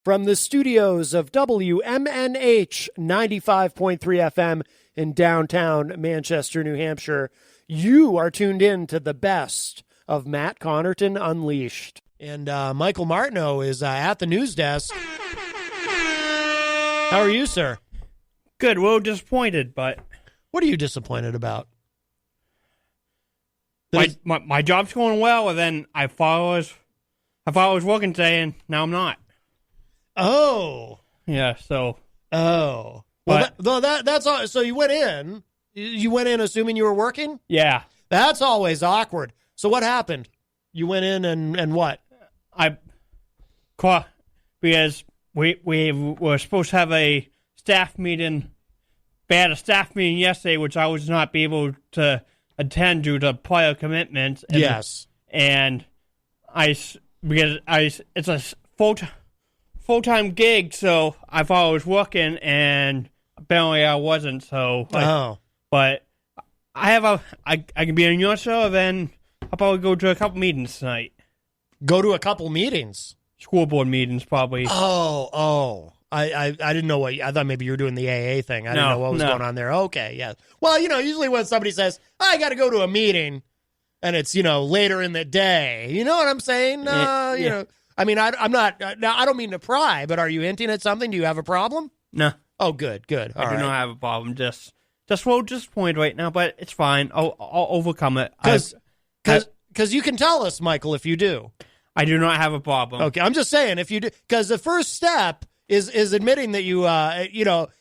From the studios of WMNH 95.3 FM in downtown Manchester, New Hampshire, you are tuned in to the best of Matt Connarton Unleashed. And Michael Martineau is at the news desk. How are you, sir? Good. A little disappointed, but... What are you disappointed about? My job's going well, and then I thought I was working today, and now I'm not. Oh. Yeah, so... Oh. Well, that's all. So you went in. You went in assuming you were working? Yeah. That's always awkward. So what happened? You went in and what? Because we were supposed to have a staff meeting. We had a staff meeting yesterday, which I was not be able to attend due to prior commitments. Yes. And it's a full-time gig, so I thought I was working, and apparently I wasn't. So, but I can be on your show, then I'll probably go to a couple meetings tonight. Go to a couple meetings? School board meetings, probably. Oh. I didn't know what... I thought maybe you were doing the AA thing. I didn't know what was going on there. Okay, yeah. Well, usually when somebody says, I got to go to a meeting, and it's, later in the day. You know what I'm saying? Yeah. I mean, I'm not... Now, I don't mean to pry, but are you hinting at something? Do you have a problem? No. Oh, good. I do not have a problem. Just a little disappointed right now, but it's fine. I'll overcome it. Because you can tell us, Michael, if you do. I do not have a problem. Okay, I'm just saying, if you do... Because the first step is admitting that you,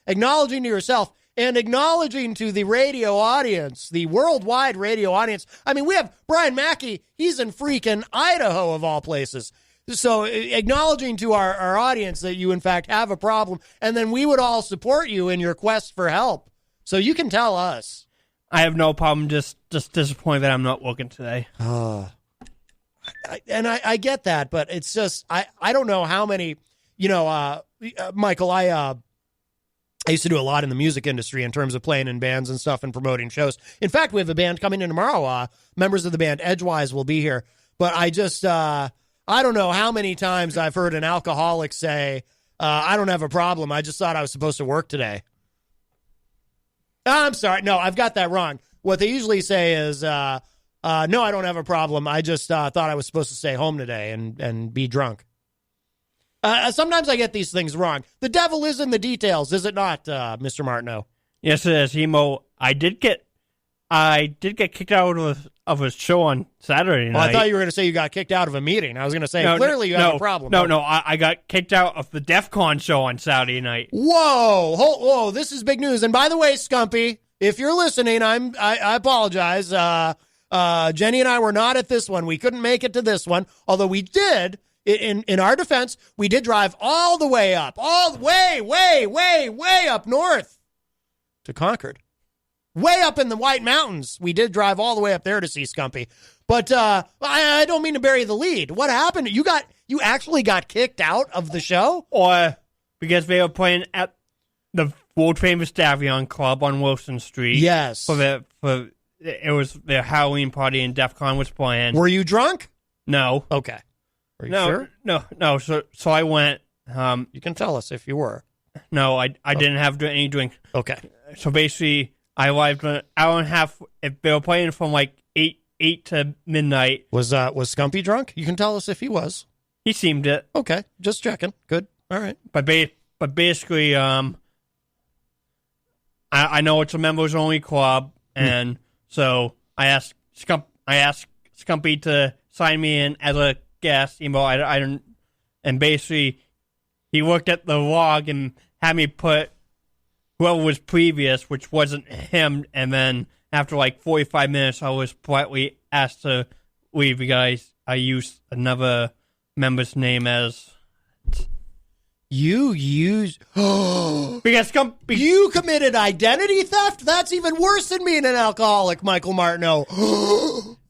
acknowledging to yourself and acknowledging to the radio audience, the worldwide radio audience. I mean, we have Brian Mackey. He's in freaking Idaho, of all places. So acknowledging to our audience that you, in fact, have a problem, and then we would all support you in your quest for help. So you can tell us. I have no problem, just disappointed that I'm not working today. I get that, but it's just, I don't know how many, Michael, I used to do a lot in the music industry in terms of playing in bands and stuff and promoting shows. In fact, we have a band coming in tomorrow. Members of the band Edgewise will be here. But I just, I don't know how many times I've heard an alcoholic say, I don't have a problem. I just thought I was supposed to work today. I'm sorry. No, I've got that wrong. What they usually say is, no, I don't have a problem. I just thought I was supposed to stay home today and be drunk. Sometimes I get these things wrong. The devil is in the details, is it not, Mr. Martineau? Yes, it is. Emo, I did get kicked out of a show on Saturday night. I thought you were going to say you got kicked out of a meeting. I was going to say, clearly you have a problem. No, I got kicked out of the DEF CON show on Saturday night. Whoa, this is big news. And by the way, Scumpy, if you're listening, I apologize. Jenny and I were not at this one. We couldn't make it to this one, although we did. In our defense, we did drive all the way up, way up north to Concord. Way up in the White Mountains. We did drive all the way up there to see Scumpy. But I don't mean to bury the lead. What happened? You actually got kicked out of the show? Or because they were playing at the world famous Davion Club on Wilson Street. Yes. It was their Halloween party and DEF CON was playing. Were you drunk? No. Okay. Are you sure? No. So I went. You can tell us if you were. No, I didn't have any drink. Okay. So basically, I arrived an hour and a half. If they were playing from like 8 to midnight. Was Scumpy drunk? You can tell us if he was. He seemed it. Okay, just checking. Good. All right. But basically, I know it's a members only club, and so I asked Scumpy to sign me in as a guest. I don't, and basically he looked at the log and had me put whoever was previous, which wasn't him, and then after like 45 minutes, I was politely asked to leave because I used another member's name as... You used... because you committed identity theft? That's even worse than being an alcoholic, Michael Martineau.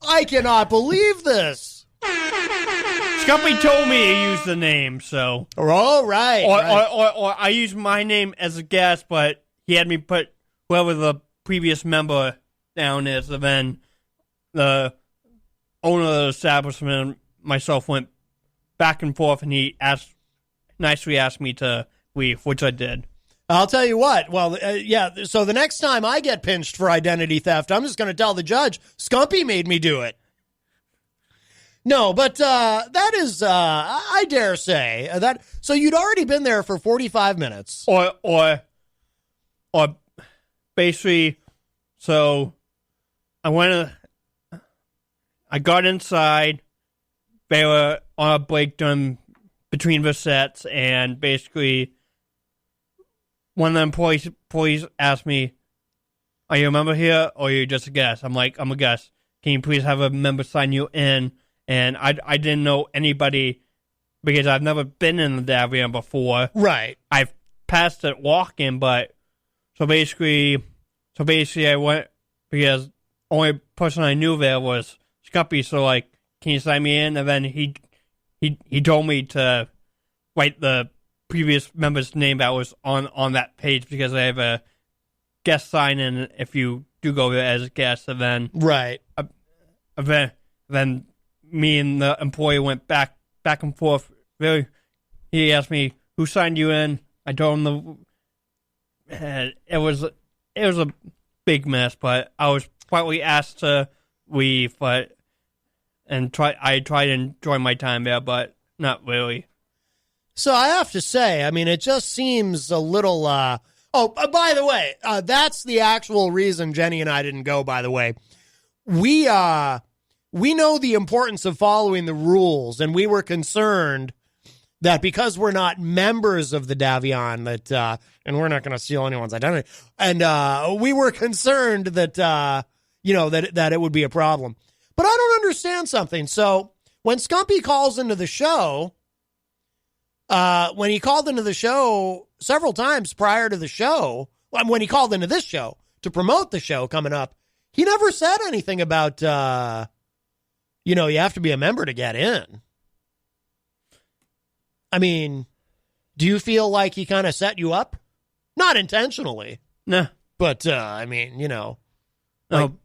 I cannot believe this. Scumpy told me to use the name, so... Oh, right. Or I used my name as a guest, but he had me put whoever the previous member down is, and then the owner of the establishment and myself went back and forth, and he asked nicely asked me to leave, which I did. I'll tell you what. Well, yeah. So the next time I get pinched for identity theft, I'm just going to tell the judge, Scumpy made me do it. No, but that is, I dare say that. So you'd already been there for 45 minutes, or basically. So I got inside. They were on a break between the sets, and basically, one of the employees asked me, "Are you a member here, or are you just a guest?" I'm like, "I'm a guest. Can you please have a member sign you in?" And I didn't know anybody because I've never been in the Davion before. Right. I've passed it walking, but so basically I went because only person I knew there was Scuppy. So like, can you sign me in? And then he told me to write the previous member's name that was on that page because I have a guest sign in if you do go there as a guest. And then right. Then me and the employee went back and forth. Really, he asked me who signed you in. I told him it was a big mess, but I was partly asked to leave, I tried to enjoy my time there, but not really. So I have to say, I mean, it just seems a little. By the way, that's the actual reason Jenny and I didn't go. By the way, we know the importance of following the rules, and we were concerned that because we're not members of the Davion, that and we're not going to steal anyone's identity, and we were concerned that that it would be a problem. But I don't understand something. So when Scumpy calls into the show, when he called into the show several times prior to the show, when he called into this show to promote the show coming up, he never said anything about. You have to be a member to get in. I mean, do you feel like he kind of set you up? Not intentionally. No. But, I mean, No,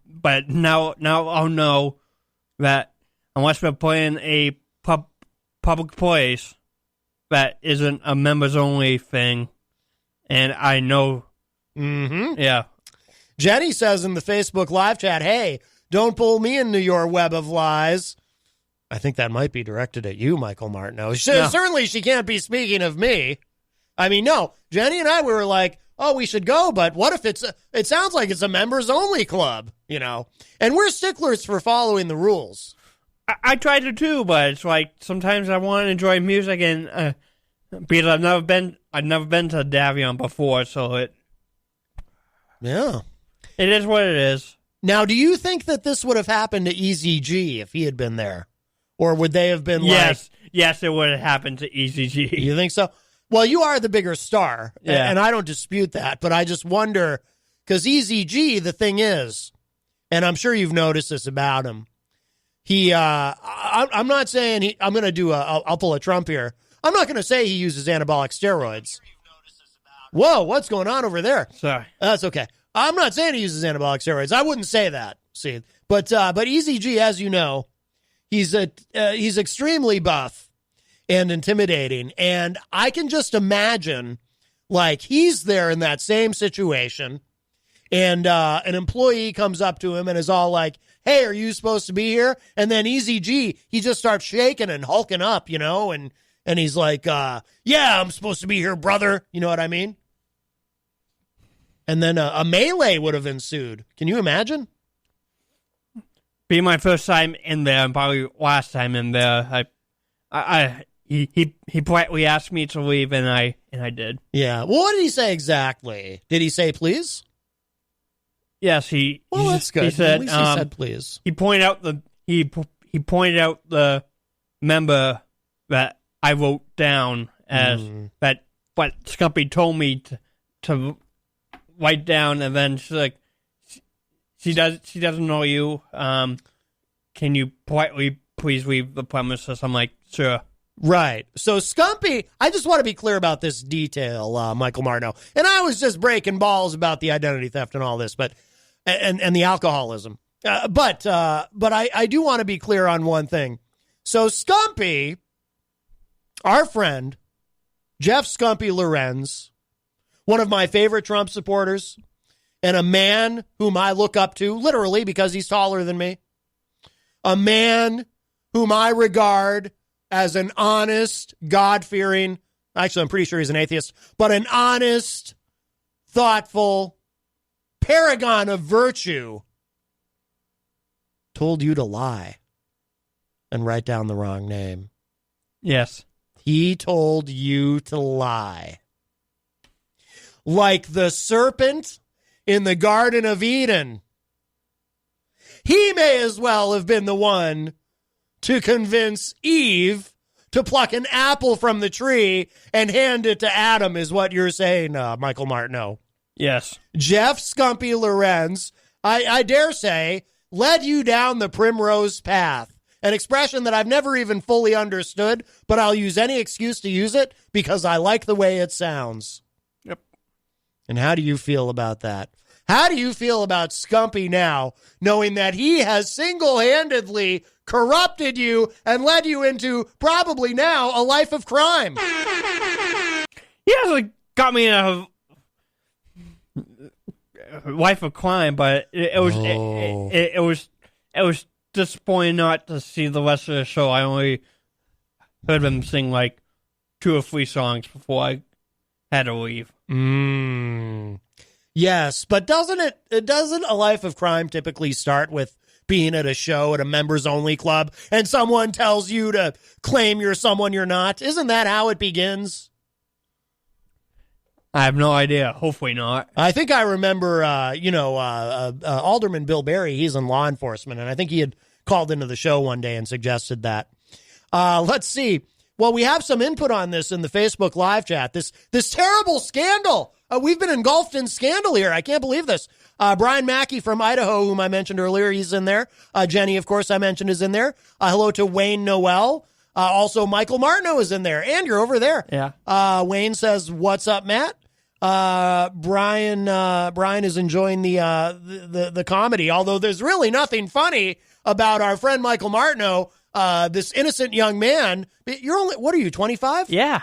but now I'll know that unless we're playing a public place that isn't a members-only thing, and I know... Mm-hmm. Yeah. Jenny says in the Facebook live chat, hey... Don't pull me into your web of lies. I think that might be directed at you, Michael Martineau. No. Certainly she can't be speaking of me. I mean, no. Jenny and I, we were like, oh, we should go, but what if it sounds like it's a members-only club, And we're sticklers for following the rules. I try to too, but it's like sometimes I want to enjoy music, and because I've never been to Davion before, so it is what it is. Now, do you think that this would have happened to Easy G if he had been there? Or would they have been Yes, it would have happened to Easy G. You think so? Well, you are the bigger star, yeah. And I don't dispute that, but I just wonder, because Easy G, the thing is, and I'm sure you've noticed this about him, I'm not saying I'm going to do I'll pull a Trump here. I'm not going to say he uses anabolic steroids. Whoa, what's going on over there? Sorry. That's okay. I'm not saying he uses anabolic steroids. I wouldn't say that. See, but Easy G, as you know, he's extremely buff and intimidating, and I can just imagine, like, he's there in that same situation, and an employee comes up to him and is all like, "Hey, are you supposed to be here?" And then Easy G, he just starts shaking and hulking up, and he's like, "Yeah, I'm supposed to be here, brother." You know what I mean? And then a melee would have ensued. Can you imagine? Be my first time in there, and probably last time in there. He politely asked me to leave, and I did. Yeah. Well, what did he say exactly? Did he say please? Yes, Well, that's good. He said, at least he said please. He pointed out the member that I wrote down as that. What Scumpy told me to write down, and then she's like, she doesn't know you. Can you politely please leave the premises? I'm like, sure. Right. So Scumpy, I just want to be clear about this detail, Michael Martineau. And I was just breaking balls about the identity theft and all this, but and the alcoholism. But I do want to be clear on one thing. So Scumpy, our friend, Jeff Scumpy Lorenz, one of my favorite Trump supporters, and a man whom I look up to, literally because he's taller than me. A man whom I regard as an honest, God-fearing, actually I'm pretty sure he's an atheist, but an honest, thoughtful paragon of virtue, told you to lie and write down the wrong name. Yes. He told you to lie. Like the serpent in the Garden of Eden. He may as well have been the one to convince Eve to pluck an apple from the tree and hand it to Adam, is what you're saying, Michael Martineau. Yes. Jeff Scumpy Lorenz, I dare say, led you down the primrose path. An expression that I've never even fully understood, but I'll use any excuse to use it because I like the way it sounds. Yep. And how do you feel about that? How do you feel about Scumpy now, knowing that he has single-handedly corrupted you and led you into probably now a life of crime? He hasn't got me in a life of crime, but it was disappointing not to see the rest of the show. I only heard him sing like 2 or 3 songs before I had to leave. Yes, but doesn't a life of crime typically start with being at a show at a members only club and someone tells you to claim you're someone you're not? Isn't that how it begins? I have no idea. Hopefully not. I think I remember, Alderman Bill Berry, he's in law enforcement, and I think he had called into the show one day and suggested that. Let's see. Well, we have some input on this in the Facebook live chat. This terrible scandal. We've been engulfed in scandal here. I can't believe this. Brian Mackey from Idaho, whom I mentioned earlier, he's in there. Jenny, of course, I mentioned is in there. Hello to Wayne Noel. Also, Michael Martineau is in there. And you're over there. Yeah. Wayne says, "What's up, Matt?" Brian is enjoying the comedy, although there's really nothing funny about our friend Michael Martineau, this innocent young man. You're only, what are you, 25? Yeah.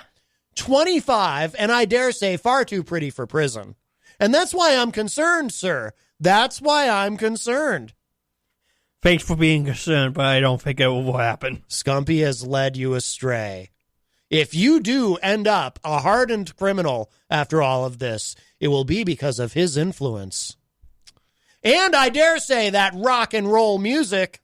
25, and I dare say far too pretty for prison. And that's why I'm concerned, sir. That's why I'm concerned. Thanks for being concerned, but I don't think it will happen. Scumpy has led you astray. If you do end up a hardened criminal after all of this, it will be because of his influence. And I dare say that rock and roll music,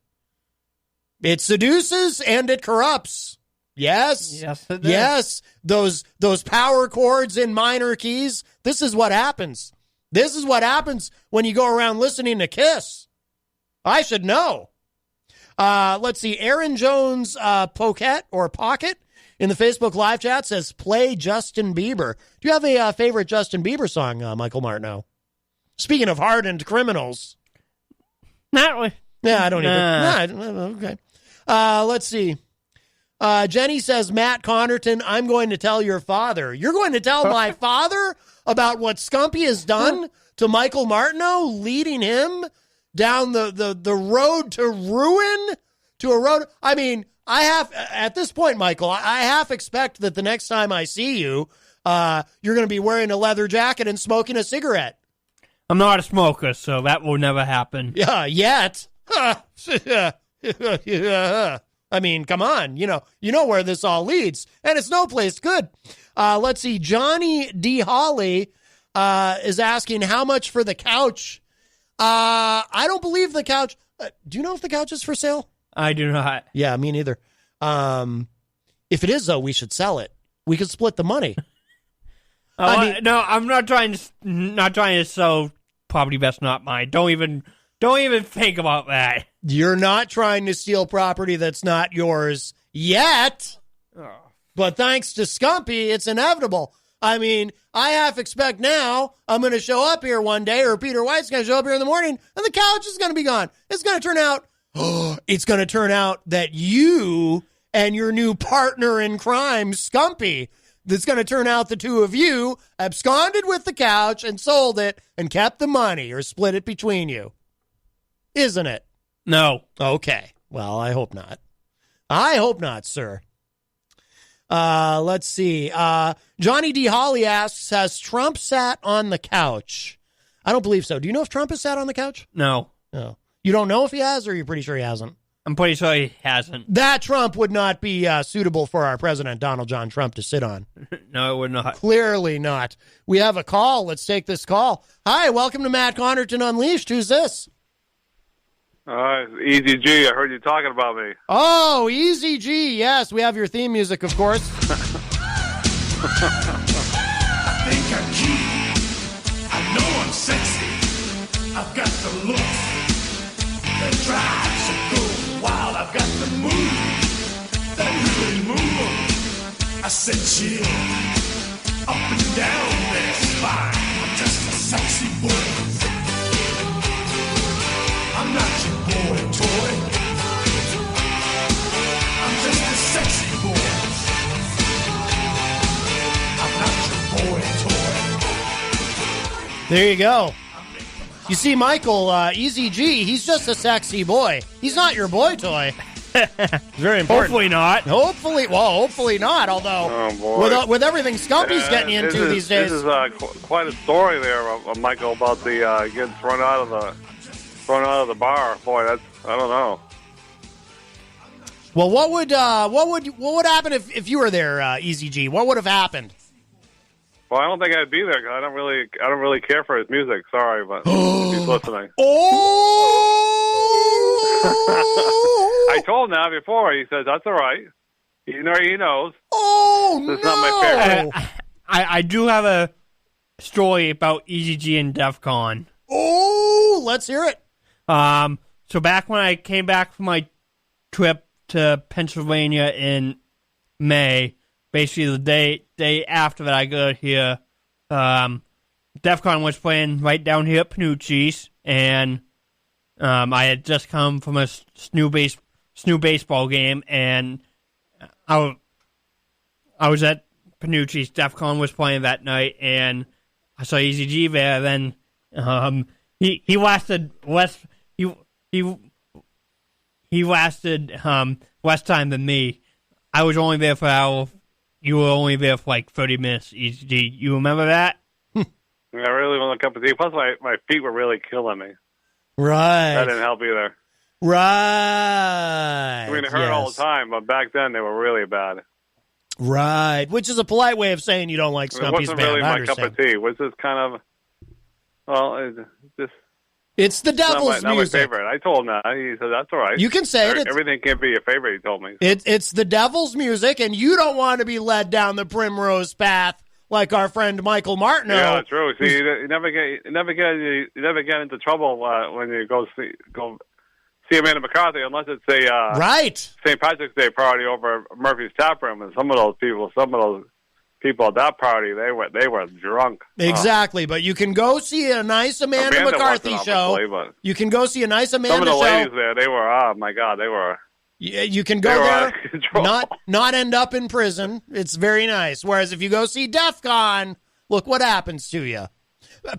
it seduces and it corrupts. Yes. Yes, it does. Yes. Those power chords in minor keys. This is what happens. This is what happens when you go around listening to Kiss. I should know. Let's see. Aaron Jones Pocket in the Facebook live chat says, play Justin Bieber. Do you have a favorite Justin Bieber song, Michael Martineau? Speaking of hardened criminals. Not really. Yeah, I don't even. Okay. Let's see. Jenny says, Matt Connarton, I'm going to tell your father. You're going to tell my father about what Scumpy has done to Michael Martineau, leading him down the road to ruin, to a road. I mean, I have, at this point, Michael, I half expect that the next time I see you, you're going to be wearing a leather jacket and smoking a cigarette. I'm not a smoker, so that will never happen. Yeah, yet. I mean, come on, you know where this all leads, and it's no place good. Let's see. Johnny D. Holly is asking how much for the couch. I don't believe the couch. Do you know if the couch is for sale? I do not. Yeah, me neither. If it is, though, we should sell it. We could split the money. No, I'm not trying to sell property that's not mine. Don't even think about that. You're not trying to steal property that's not yours yet. Oh. But thanks to Scumpy, it's inevitable. I mean, I half expect now I'm going to show up here one day, or Peter White's going to show up here in the morning, and the couch is going to be gone. It's going to turn out that you and your new partner in crime, Scumpy, it's going to turn out the two of you absconded with the couch and sold it and kept the money or split it between you. Isn't it? No. Okay. Well, I hope not. I hope not, sir. Let's see. Johnny D. Holly asks, has Trump sat on the couch? I don't believe so. Do you know if Trump has sat on the couch? No. No. You don't know if he has, or you're pretty sure he hasn't? I'm pretty sure he hasn't. That Trump would not be suitable for our president, Donald John Trump, to sit on. No, it would not. Clearly not. We have a call. Let's take this call. Hi, welcome to Matt Connarton Unleashed. Who's this? Easy G. I heard you talking about me. Oh, Easy G. Yes, we have your theme music, of course. I think I'm cute. I know I'm sexy. I've got the look that drives a girl wild. I've got the move that really move. I said chill up and down their spine. I'm just a sexy boy. I'm not your boy toy. I'm just a sexy boy. I'm not your boy toy. There you go. You see, Michael, Easy G, he's just a sexy boy. He's not your boy toy. Very important. Hopefully not. Hopefully not, although with everything Scumpy's getting into these days. This is quite a story there, Michael, about the getting thrown out of the bar. Boy, that's, I don't know. Well, what would happen if you were there, Easy G? What would have happened? Well, I don't think I'd be there because I don't really care for his music. Sorry, but if he's listening. Oh! I told him that before. He says that's all right. He knows. Oh, It's no! not my favorite. I do have a story about Easy G and DEF CON. Oh, let's hear it. So back when I came back from my trip to Pennsylvania in May, basically the day after that I got here, DEF CON was playing right down here at Panucci's, and I had just come from a SNU baseball game, and I was at Panucci's. DEF CON was playing that night, and I saw Easy G there. Then he lasted less. He lasted less time than me. I was only there for an hour. You were only there for like 30 minutes, Easy G. You remember that? I really want a cup of tea. Plus, my feet were really killing me. Right. That didn't help either. Right. I mean, it hurt all the time, but back then they were really bad. Right. Which is a polite way of saying you don't like It Stumpy's wasn't band. really I my cup understand. of tea. It was just kind of, well, just It's the devil's not my music. favorite. I told him that. He said, that's all right. You can say it. Everything can't be your favorite, he told me. It's the devil's music, and you don't want to be led down the primrose path like our friend Michael Martineau. Yeah, true. See, you never get into trouble when you go see Amanda McCarthy, unless it's a Right. St. Patrick's Day party over Murphy's Tap Room, and some of those people at that party, they were drunk. Exactly, but you can go see a nice Amanda McCarthy wasn't, show. obviously, but You can go see a nice some Amanda of the show. ladies there, they were, oh my God, they were. You can They go were out there, of control. not end up in prison. It's very nice. Whereas if you go see DEF CON, look what happens to you.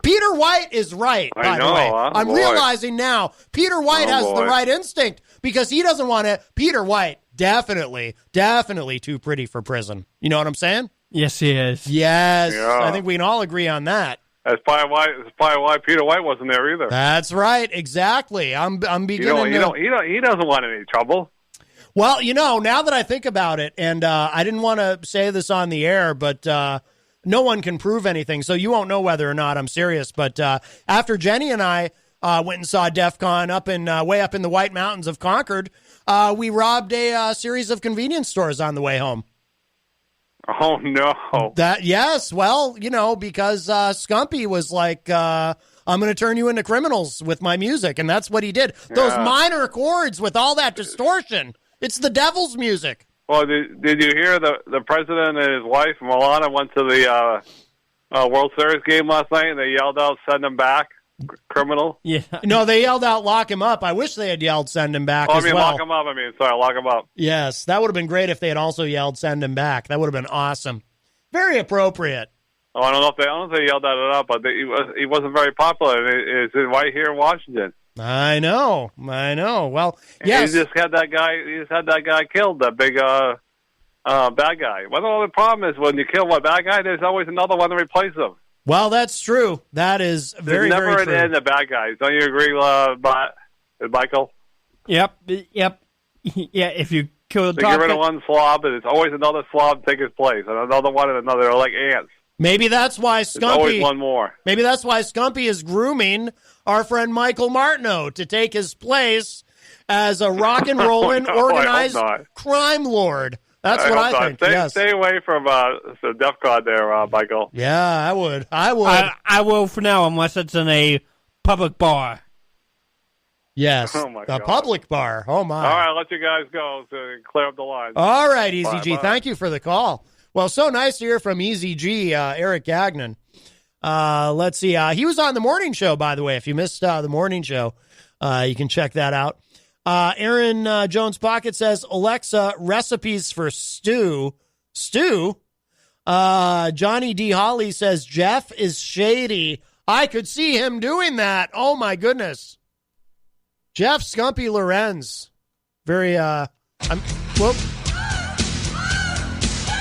Peter White is right, by I know, the way. huh? I'm Boy. realizing now Peter White has the Boy. right instinct because he doesn't want to. Peter White, definitely too pretty for prison. You know what I'm saying? Yes, he is. Yes. Yeah. I think we can all agree on that. That's probably why Peter White wasn't there either. That's right. Exactly. I'm beginning He doesn't want any trouble. Well, now that I think about it, and I didn't want to say this on the air, but no one can prove anything, so you won't know whether or not I'm serious. But after Jenny and I went and saw DEF CON way up in the White Mountains of Concord, we robbed a series of convenience stores on the way home. Oh, no. Yes, well, because Scumpy was like, I'm going to turn you into criminals with my music, and that's what he did. Those minor chords with all that distortion. It's the devil's music. Well, did you hear the president and his wife, Milana, went to the World Series game last night, and they yelled out, send him back, criminal? Yeah. No, they yelled out, lock him up. I wish they had yelled, send him back as well. Lock him up. Lock him up. Yes, that would have been great if they had also yelled, send him back. That would have been awesome. Very appropriate. Oh, I don't know if they yelled that it up, but he wasn't very popular. It's right here in Washington. I know. Well, yes. He just had that guy killed. That big, I bad guy. Well, the problem is when you kill one bad guy, there's always another one to replace him. Well, that's true. That is very, There's never very an true. end to bad guys. Don't you agree, Michael? Yep. Yeah, if you kill the They top get rid guy, of one slob, and it's always another slob to take his place, and another one, and another. They're like ants. Maybe that's why There's always Scumpy. one more. Maybe that's why Scumpy is grooming our friend Michael Martineau to take his place as a rock and rollin' No, I hope organized not. crime lord. That's what hope I not. think. Stay, Yes. stay away from the DEFCON there, Michael. Yeah, I would. I would. I will for now, unless it's in a public bar. Yes. Oh, my a God. public bar. Oh, my. All right, I'll let you guys go to clear up the line. All right, Easy G. Bye. Thank you for the call. Well, so nice to hear from Easy G, Eric Gagnon. Let's see. He was on the morning show, by the way. If you missed the morning show, you can check that out. Aaron Jones Pocket says, Alexa, recipes for stew. Stew? Johnny D. Holly says, Jeff is shady. I could see him doing that. Oh, my goodness. Jeff Scumpy Lorenz. Very, whoop.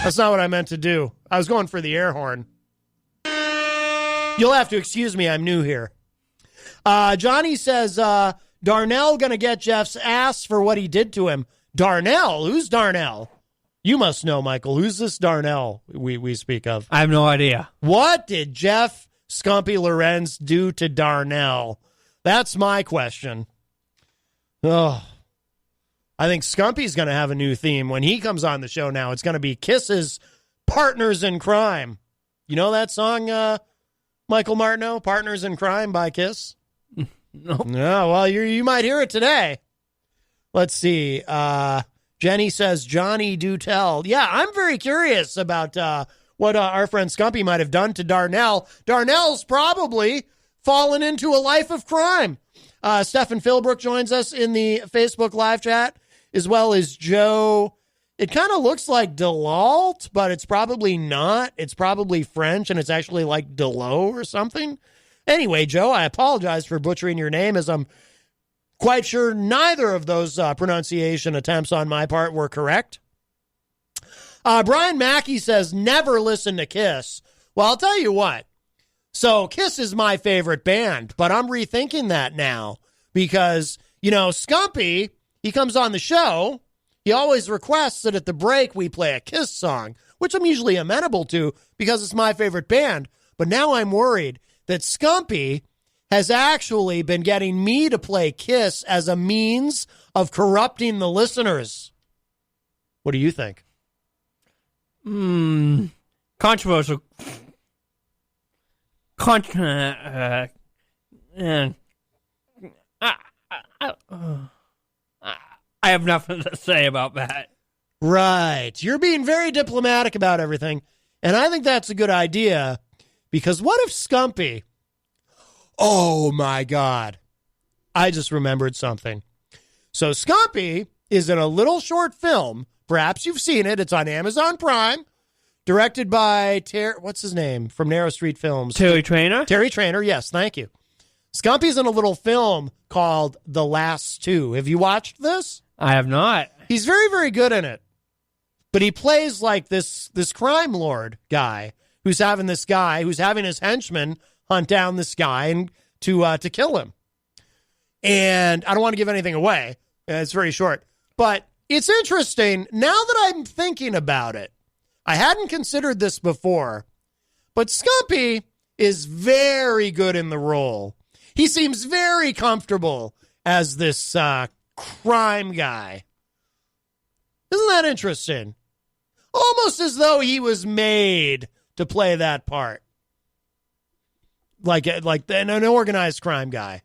That's not what I meant to do. I was going for the air horn. You'll have to excuse me. I'm new here. Johnny says, Darnell going to get Jeff's ass for what he did to him. Darnell? Who's Darnell? You must know, Michael. Who's this Darnell we speak of? I have no idea. What did Jeff Scumpy Lorenz do to Darnell? That's my question. Oh, I think Scumpy's going to have a new theme when he comes on the show now. It's going to be Kiss's Partners in Crime. You know that song, Michael Martineau, Partners in Crime by Kiss? No. No, well, you might hear it today. Let's see. Jenny says, Johnny, do tell. Yeah, I'm very curious about what our friend Scumpy might have done to Darnell. Darnell's probably fallen into a life of crime. Stephen Philbrook joins us in the Facebook live chat, as well as Joe. It kind of looks like Delault, but it's probably not. It's probably French, and it's actually like Delot or something. Anyway, Joe, I apologize for butchering your name, as I'm quite sure neither of those pronunciation attempts on my part were correct. Brian Mackey says, never listen to Kiss. Well, I'll tell you what. So Kiss is my favorite band, but I'm rethinking that now because, you know, Scumpy, he comes on the show. He always requests that at the break we play a Kiss song, which I'm usually amenable to because it's my favorite band. But now I'm worried that Scumpy has actually been getting me to play Kiss as a means of corrupting the listeners. What do you think? Controversial. I have nothing to say about that. Right. You're being very diplomatic about everything. And I think that's a good idea because what if Scumpy... Oh, my God. I just remembered something. So Scumpy is in a little short film. Perhaps you've seen it. It's on Amazon Prime. Directed by, what's his name? From Narrow Street Films. Terry Trainer? Terry Trainer, yes, thank you. Scumpy's in a little film called The Last Two. Have you watched this? I have not. He's very, very good in it. But he plays like this crime lord guy who's having his henchmen hunt down this guy and to kill him. And I don't want to give anything away. It's very short. But it's interesting. Now that I'm thinking about it, I hadn't considered this before, but Scumpy is very good in the role. He seems very comfortable as this crime guy. Isn't that interesting? Almost as though he was made to play that part. Like an organized crime guy.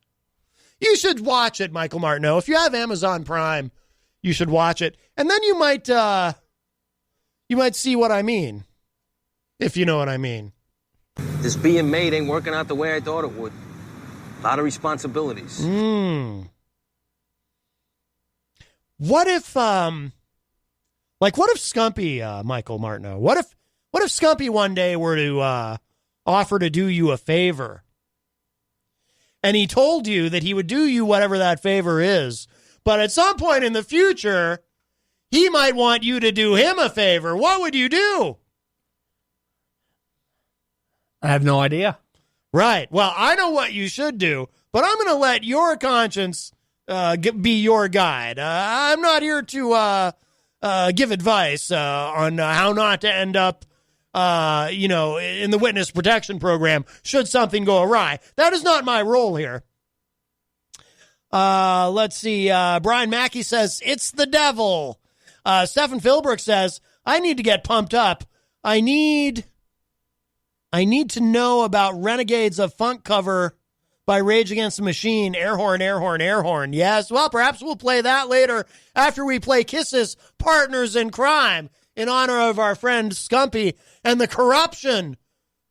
You should watch it, Michael Martineau. If you have Amazon Prime, you should watch it. And then you might see what I mean. If you know what I mean. This being made ain't working out the way I thought it would. A lot of responsibilities. What if Scumpy, Michael Martineau, what if Scumpy one day were to offer to do you a favor? And he told you that he would do you whatever that favor is, but at some point in the future, he might want you to do him a favor. What would you do? I have no idea. Right. Well, I know what you should do, but I'm going to let your conscience be your guide. I'm not here to give advice on how not to end up, in the witness protection program should something go awry. That is not my role here. Let's see. Brian Mackey says, it's the devil. Stephen Philbrook says, I need to get pumped up. I need to know about Renegades of Funk cover by Rage Against the Machine. Air horn, air horn, air horn. Yes, well, perhaps we'll play that later after we play Kiss's Partners in Crime in honor of our friend Scumpy and the corruption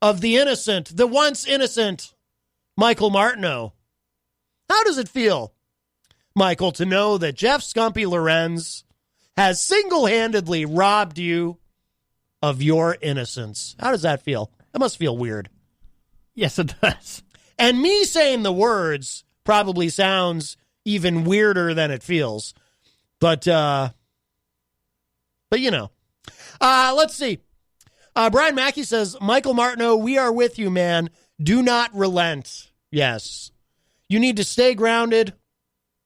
of the innocent, the once innocent Michael Martineau. How does it feel, Michael, to know that Jeff Scumpy Lorenz has single-handedly robbed you of your innocence? How does that feel? That must feel weird. Yes, it does. And me saying the words probably sounds even weirder than it feels. But you know. Let's see. Brian Mackey says, Michael Martineau, we are with you, man. Do not relent. Yes. You need to stay grounded.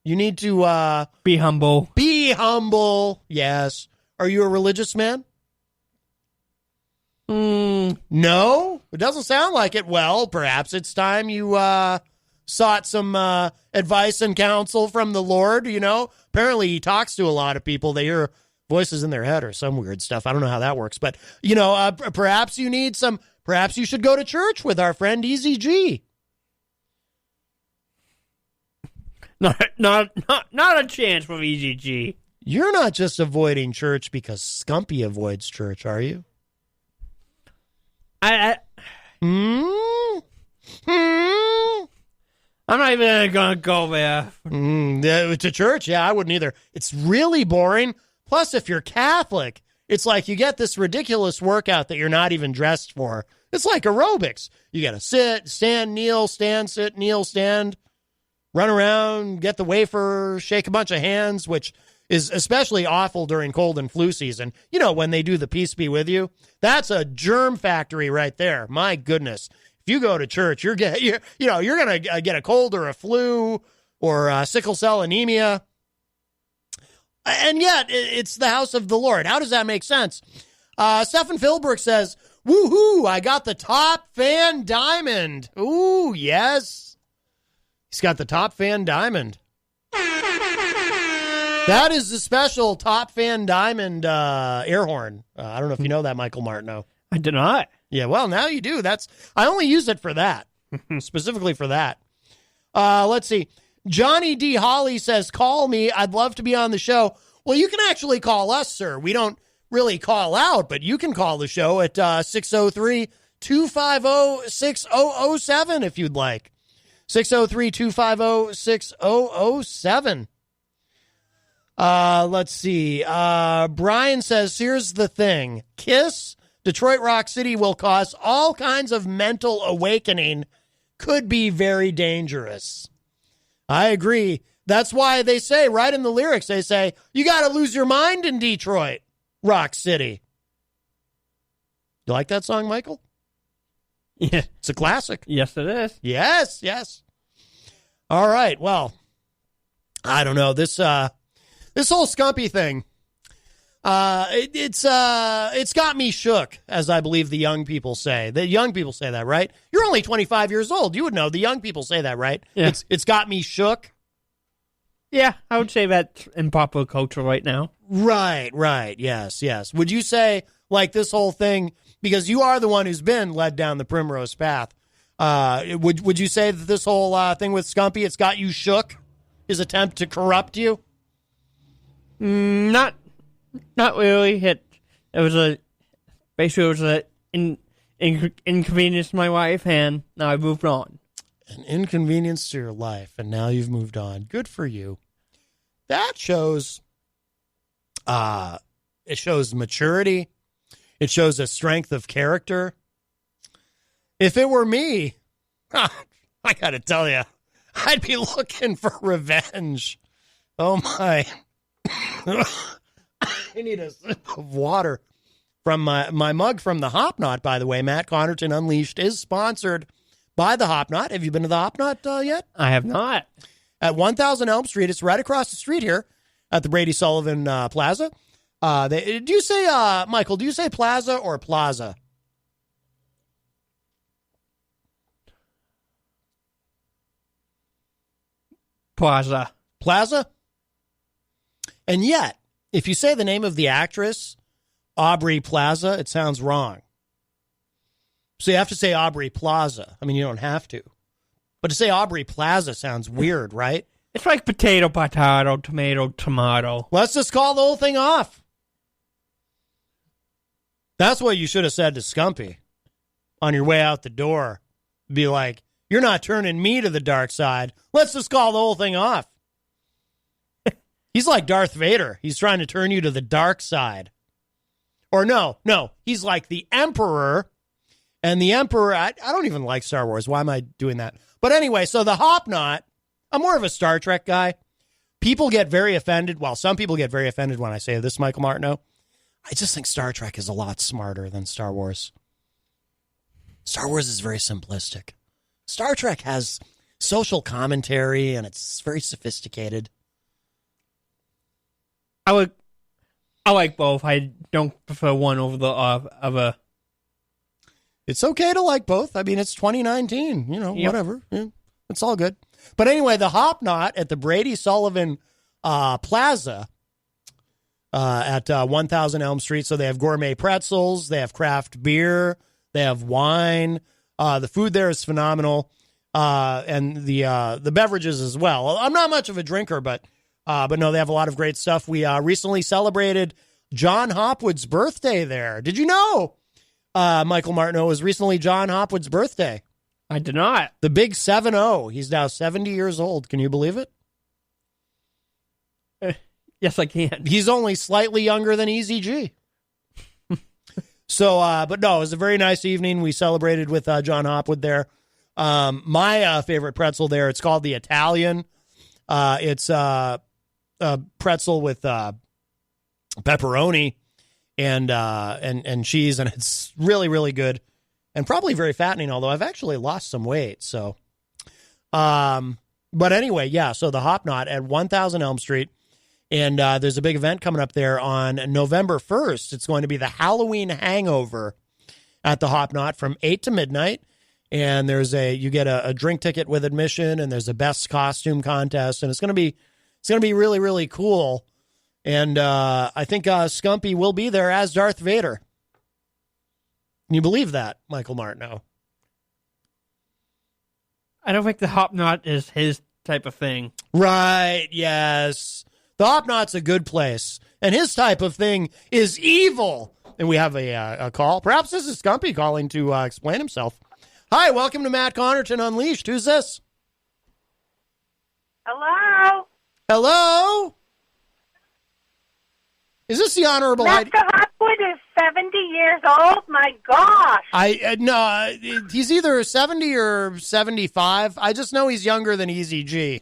You need to be humble. Be humble. Yes. Are you a religious man? No, it doesn't sound like it. Well, perhaps it's time you sought some advice and counsel from the Lord. You know, apparently he talks to a lot of people. They hear voices in their head or some weird stuff. I don't know how that works, but perhaps you need some. Perhaps you should go to church with our friend Easy G. Not a chance from Easy G. You're not just avoiding church because Scumpy avoids church, are you? I'm not even gonna go there. To church? Yeah, I wouldn't either. It's really boring. Plus, if you're Catholic, it's like you get this ridiculous workout that you're not even dressed for. It's like aerobics. You got to sit, stand, kneel, stand, sit, kneel, stand, run around, get the wafer, shake a bunch of hands, which is especially awful during cold and flu season. You know, when they do the peace be with you, that's a germ factory right there. My goodness. If you go to church, you're going to get a cold or a flu or sickle cell anemia. And yet it's the house of the Lord. How does that make sense? Stephen Philbrook says, woohoo, I got the top fan diamond. Ooh, yes. He's got the top fan diamond. That is the special Top Fan Diamond air horn. I don't know if you know that, Michael Martineau. I did not. Yeah, well, now you do. I only use it for that, specifically for that. Let's see. Johnny D. Holly says, call me. I'd love to be on the show. Well, you can actually call us, sir. We don't really call out, but you can call the show at 603-250-6007 if you'd like. 603-250-6007. Let's see. Brian says, here's the thing. Kiss, Detroit Rock City will cause all kinds of mental awakening. Could be very dangerous. I agree. That's why they say, right in the lyrics, they say, you got to lose your mind in Detroit Rock City. You like that song, Michael? Yeah. It's a classic. Yes, it is. Yes, yes. All right. Well, I don't know. This whole Scumpy thing, it's got me shook, as I believe the young people say. The young people say that, right? You're only 25 years old. You would know. The young people say that, right? Yeah. It's got me shook. Yeah, I would say that's in popular culture right now. Right. Yes. Would you say, like, this whole thing, because you are the one who's been led down the primrose path, would you say that this whole thing with Scumpy, it's got you shook? His attempt to corrupt you? Not really. It was an inconvenience to my wife, and now I've moved on. An inconvenience to your life, and now you've moved on. Good for you. That shows, it shows maturity. It shows a strength of character. If it were me, I got to tell you, I'd be looking for revenge. Oh my. I need a sip of water. From my mug from the Hop Knot, by the way. Matt Connarton Unleashed is sponsored by the Hop Knot. Have you been to the Hop Knot yet? I have not. At 1000 Elm Street. It's right across the street here at the Brady Sullivan Plaza. Do you say, Michael, do you say plaza or plaza? Plaza. Plaza? And yet, if you say the name of the actress, Aubrey Plaza, it sounds wrong. So you have to say Aubrey Plaza. I mean, you don't have to. But to say Aubrey Plaza sounds weird, right? It's like potato, tomato, tomato. Let's just call the whole thing off. That's what you should have said to Scumpy on your way out the door. Be like, you're not turning me to the dark side. Let's just call the whole thing off. He's like Darth Vader. He's trying to turn you to the dark side. Or no, he's like the Emperor. And the Emperor, I don't even like Star Wars. Why am I doing that? But anyway, so the Hop Knot, I'm more of a Star Trek guy. People get very offended. Well, some people get very offended when I say this, Michael Martineau. I just think Star Trek is a lot smarter than Star Wars. Star Wars is very simplistic. Star Trek has social commentary, and it's very sophisticated. I like both. I don't prefer one over the other. It's okay to like both. I mean, it's 2019. Whatever. Yeah, it's all good. But anyway, the Hop Knot at the Brady Sullivan Plaza at 1000 Elm Street. So they have gourmet pretzels. They have craft beer. They have wine. The food there is phenomenal. And the beverages as well. I'm not much of a drinker, but no, they have a lot of great stuff. We recently celebrated John Hopwood's birthday there. Did you know, Michael Martineau, was recently John Hopwood's birthday? I did not. The big 7-0. He's now 70 years old. Can you believe it? Yes, I can. He's only slightly younger than Easy G. So, but no, it was a very nice evening. We celebrated with John Hopwood there. My favorite pretzel there, it's called the Italian. It's a pretzel with pepperoni and cheese, and it's really, really good and probably very fattening, although I've actually lost some weight. So, but anyway, yeah, so the Hop Knot at 1000 Elm Street. And there's a big event coming up there on November 1st. It's going to be the Halloween Hangover at the Hop Knot from 8 to midnight. And you get a drink ticket with admission, and there's a best costume contest, and it's going to be really, really cool. And I think Scumpy will be there as Darth Vader. Can you believe that, Michael Martineau? I don't think the Hop Knot is his type of thing. Right, yes. The Hop Knot's a good place, and his type of thing is evil. And we have a call. Perhaps this is Scumpy calling to explain himself. Hi, welcome to Matt Connarton Unleashed. Who's this? Hello? Hello? Is this the Honorable Mr. Hopwood is 70 years old? My gosh. No, he's either 70 or 75. I just know he's younger than Easy G.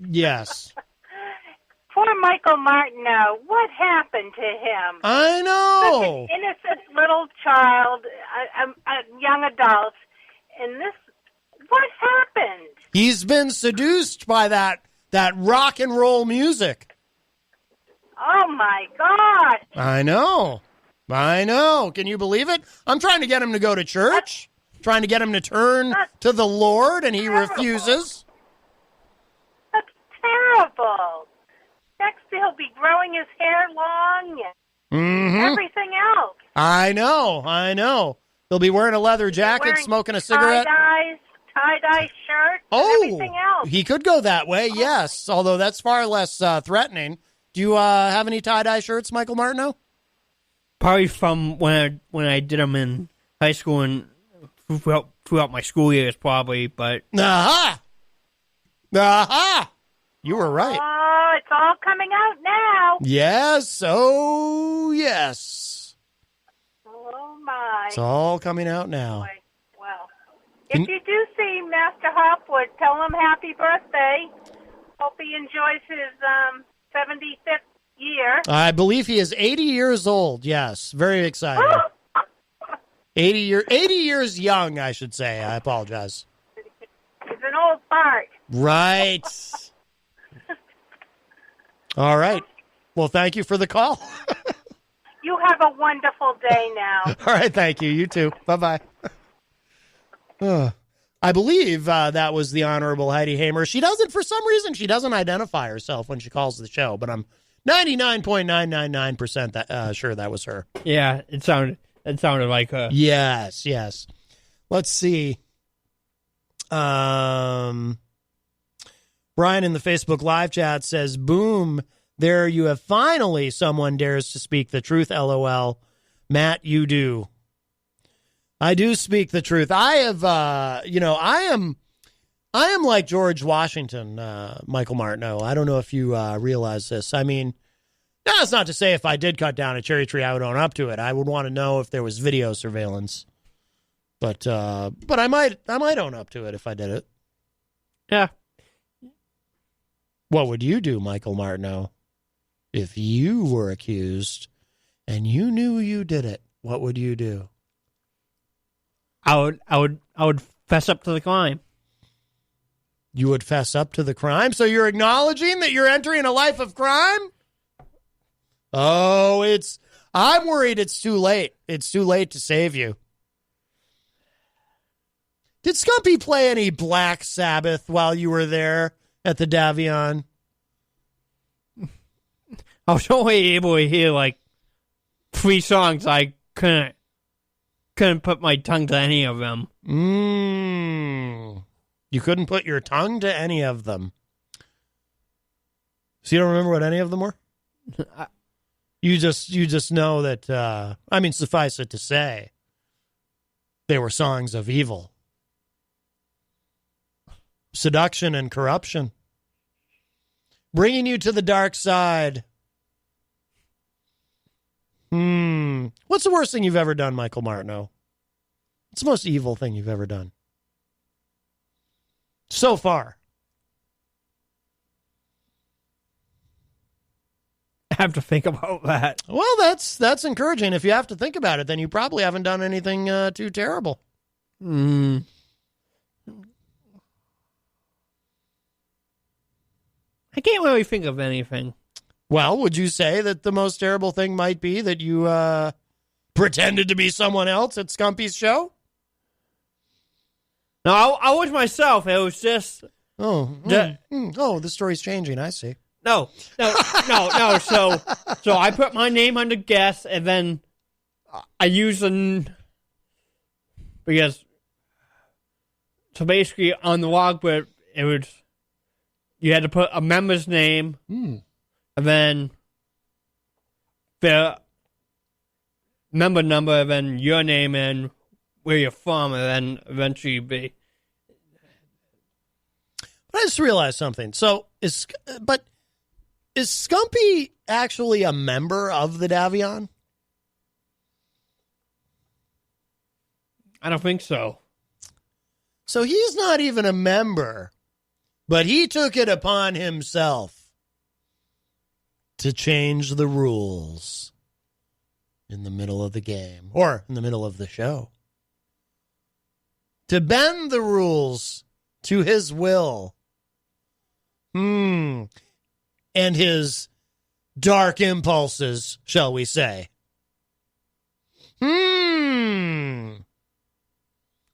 Yes. Poor Michael Martineau. What happened to him? I know. Such an innocent little child, a young adult. And what happened? He's been seduced by that rock and roll music. Oh, my gosh. I know. Can you believe it? I'm trying to get him to go to church, trying to get him to turn to the Lord, and he refuses. That's terrible. Next, he'll be growing his hair long and everything else. I know. He'll be wearing a leather jacket, smoking a cigarette. Tie-dye shirt, and everything else. He could go that way, yes, although that's far less threatening. Do you have any tie-dye shirts, Michael Martineau? Probably from when I did them in high school and throughout my school years, probably, but... Aha! You were right. Oh, it's all coming out now. Yes, oh, yes. Oh, my. It's all coming out now. Well, if you do see Master Hopwood, tell him happy birthday. Hope he enjoys his 75th year. I believe he is 80 years old. Yes, very exciting. 80 years young, I should say. I apologize. He's an old fart. Right. All right. Well, thank you for the call. You have a wonderful day now. All right, thank you. You too. Bye-bye. I believe that was the Honorable Heidi Hamer. For some reason, she doesn't identify herself when she calls the show, but I'm 99.999% sure that was her. Yeah, it sounded like her. Yes. Let's see. Brian in the Facebook live chat says, boom, there you have finally someone dares to speak the truth, LOL. Matt, you do. I do speak the truth. I have, I am like George Washington, Michael Martineau. I don't know if you realize this. I mean, that's not to say if I did cut down a cherry tree, I would own up to it. I would want to know if there was video surveillance. But I might own up to it if I did it. Yeah. What would you do, Michael Martineau, if you were accused and you knew you did it? What would you do? I would fess up to the crime. You would fess up to the crime? So you're acknowledging that you're entering a life of crime? Oh, I'm worried it's too late. It's too late to save you. Did Scumpy play any Black Sabbath while you were there at the Davion? I was only able to hear like 3 songs. I couldn't put my tongue to any of them. You couldn't put your tongue to any of them. So you don't remember what any of them were? You just know that, suffice it to say, they were songs of evil. Seduction and corruption. Bringing you to the dark side. What's the worst thing you've ever done, Michael Martineau? What's the most evil thing you've ever done? So far. I have to think about that. Well, that's encouraging. If you have to think about it, then you probably haven't done anything too terrible. I can't really think of anything. Well, would you say that the most terrible thing might be that you pretended to be someone else at Scumpy's show? No, I was myself. It was just... the story's changing. I see. No. So I put my name under guest, and then I used because so basically on the logbook it was you had to put a member's name, and then the member number, and then your name and where you're from, and then eventually be. But I just realized something. So is Scumpy actually a member of the Davion? I don't think so. So he's not even a member, but he took it upon himself to change the rules in the middle of the game or in the middle of the show. To bend the rules to his will. And his dark impulses, shall we say.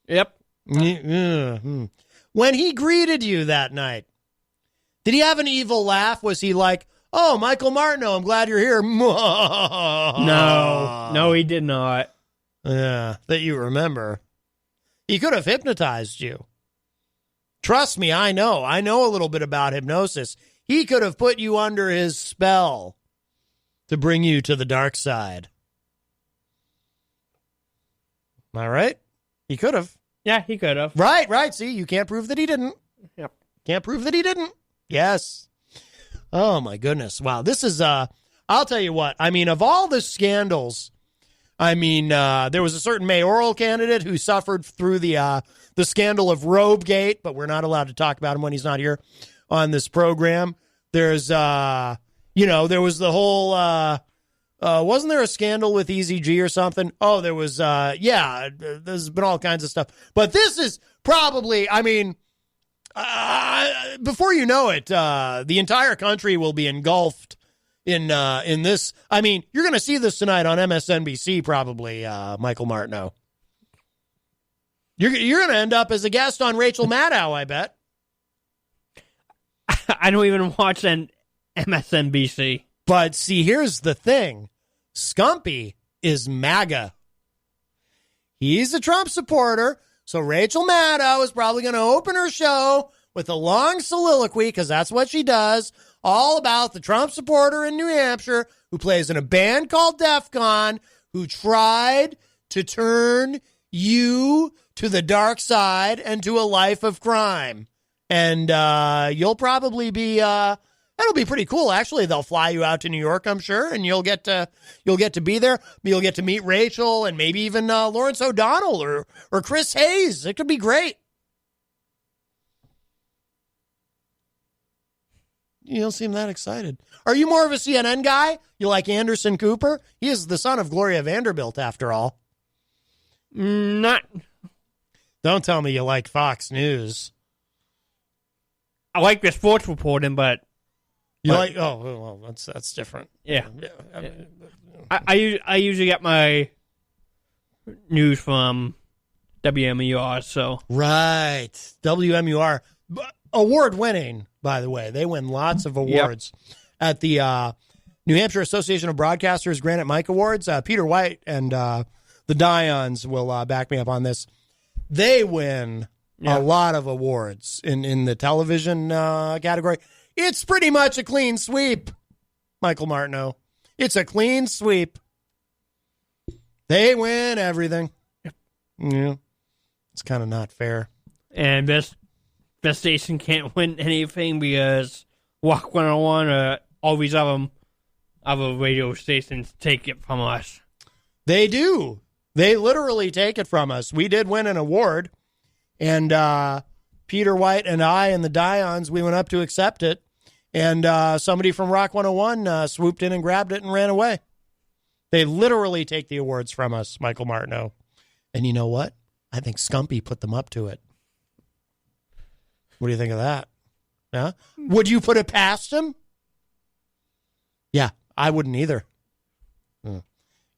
Yep. When he greeted you that night, did he have an evil laugh? Was he like, oh, Michael Martineau, I'm glad you're here. No, he did not. Yeah, that you remember. He could have hypnotized you. Trust me, I know. I know a little bit about hypnosis. He could have put you under his spell to bring you to the dark side. Am I right? He could have. Yeah, he could have. Right. See, you can't prove that he didn't. Yep. Can't prove that he didn't. Yes. Oh, my goodness. Wow. This is, I'll tell you what. I mean, of all the scandals, there was a certain mayoral candidate who suffered through the scandal of Robegate, but we're not allowed to talk about him when he's not here on this program. There's, There was the whole, wasn't there a scandal with Easy G or something? Oh, there was, there's been all kinds of stuff. But this is probably, before you know it, the entire country will be engulfed in this. You're going to see this tonight on MSNBC probably, Michael Martineau. You're going to end up as a guest on Rachel Maddow, I bet. I don't even watch an MSNBC. But see, here's the thing. Scumpy is MAGA. He's a Trump supporter, so Rachel Maddow is probably going to open her show with a long soliloquy, because that's what she does, all about the Trump supporter in New Hampshire who plays in a band called Def Con, who tried to turn you to the dark side and to a life of crime. And you'll probably be that'll be pretty cool. Actually, they'll fly you out to New York, I'm sure, and you'll get to be there. You'll get to meet Rachel and maybe even Lawrence O'Donnell or Chris Hayes. It could be great. You don't seem that excited. Are you more of a CNN guy? You like Anderson Cooper? He is the son of Gloria Vanderbilt, after all. Not. Don't tell me you like Fox News. I like the sports reporting, but you like? Oh, well, that's different. Yeah. I usually get my news from WMUR. So right, WMUR, award winning. By the way, they win lots of awards at the New Hampshire Association of Broadcasters Granite Mike Awards. Peter White and the Dions will back me up on this. They win a lot of awards in the television category. It's pretty much a clean sweep, Michael Martineau. It's a clean sweep. They win everything. Yeah, it's kind of not fair. And this station can't win anything because Walk 101 or all these other radio stations take it from us. They do. They literally take it from us. We did win an award, and Peter White and I and the Dions, we went up to accept it, and somebody from Rock 101 swooped in and grabbed it and ran away. They literally take the awards from us, Michael Martineau. And you know what? I think Scumpy put them up to it. What do you think of that? Yeah? Would you put it past him? Yeah, I wouldn't either.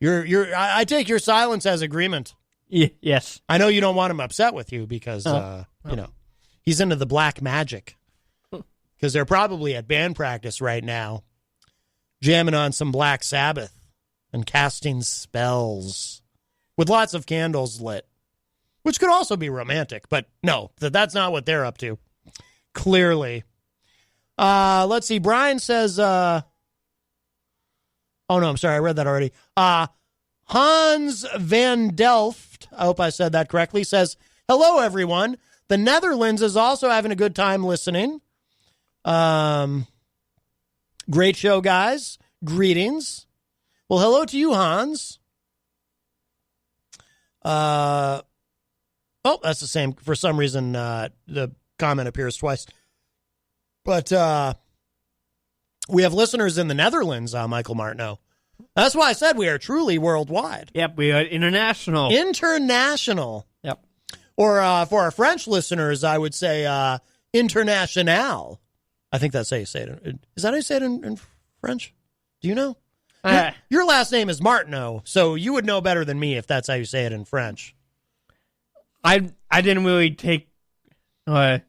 I take your silence as agreement. Yes. I know you don't want him upset with you because, he's into the black magic. Because they're probably at band practice right now, jamming on some Black Sabbath and casting spells with lots of candles lit, which could also be romantic. But no, that's not what they're up to. Clearly. Let's see. Brian says, oh, no, I'm sorry. I read that already. Hans van Delft, I hope I said that correctly, says, hello, everyone. The Netherlands is also having a good time listening. Great show, guys. Greetings. Well, hello to you, Hans. Oh, that's the same. For some reason, the comment appears twice. But we have listeners in the Netherlands, Michael Martineau. That's why I said we are truly worldwide. Yep, we are international. International. Yep. Or for our French listeners, I would say international. I think that's how you say it. Is that how you say it in French? Do you know? Your last name is Martineau, so you would know better than me if that's how you say it in French. I didn't really take... I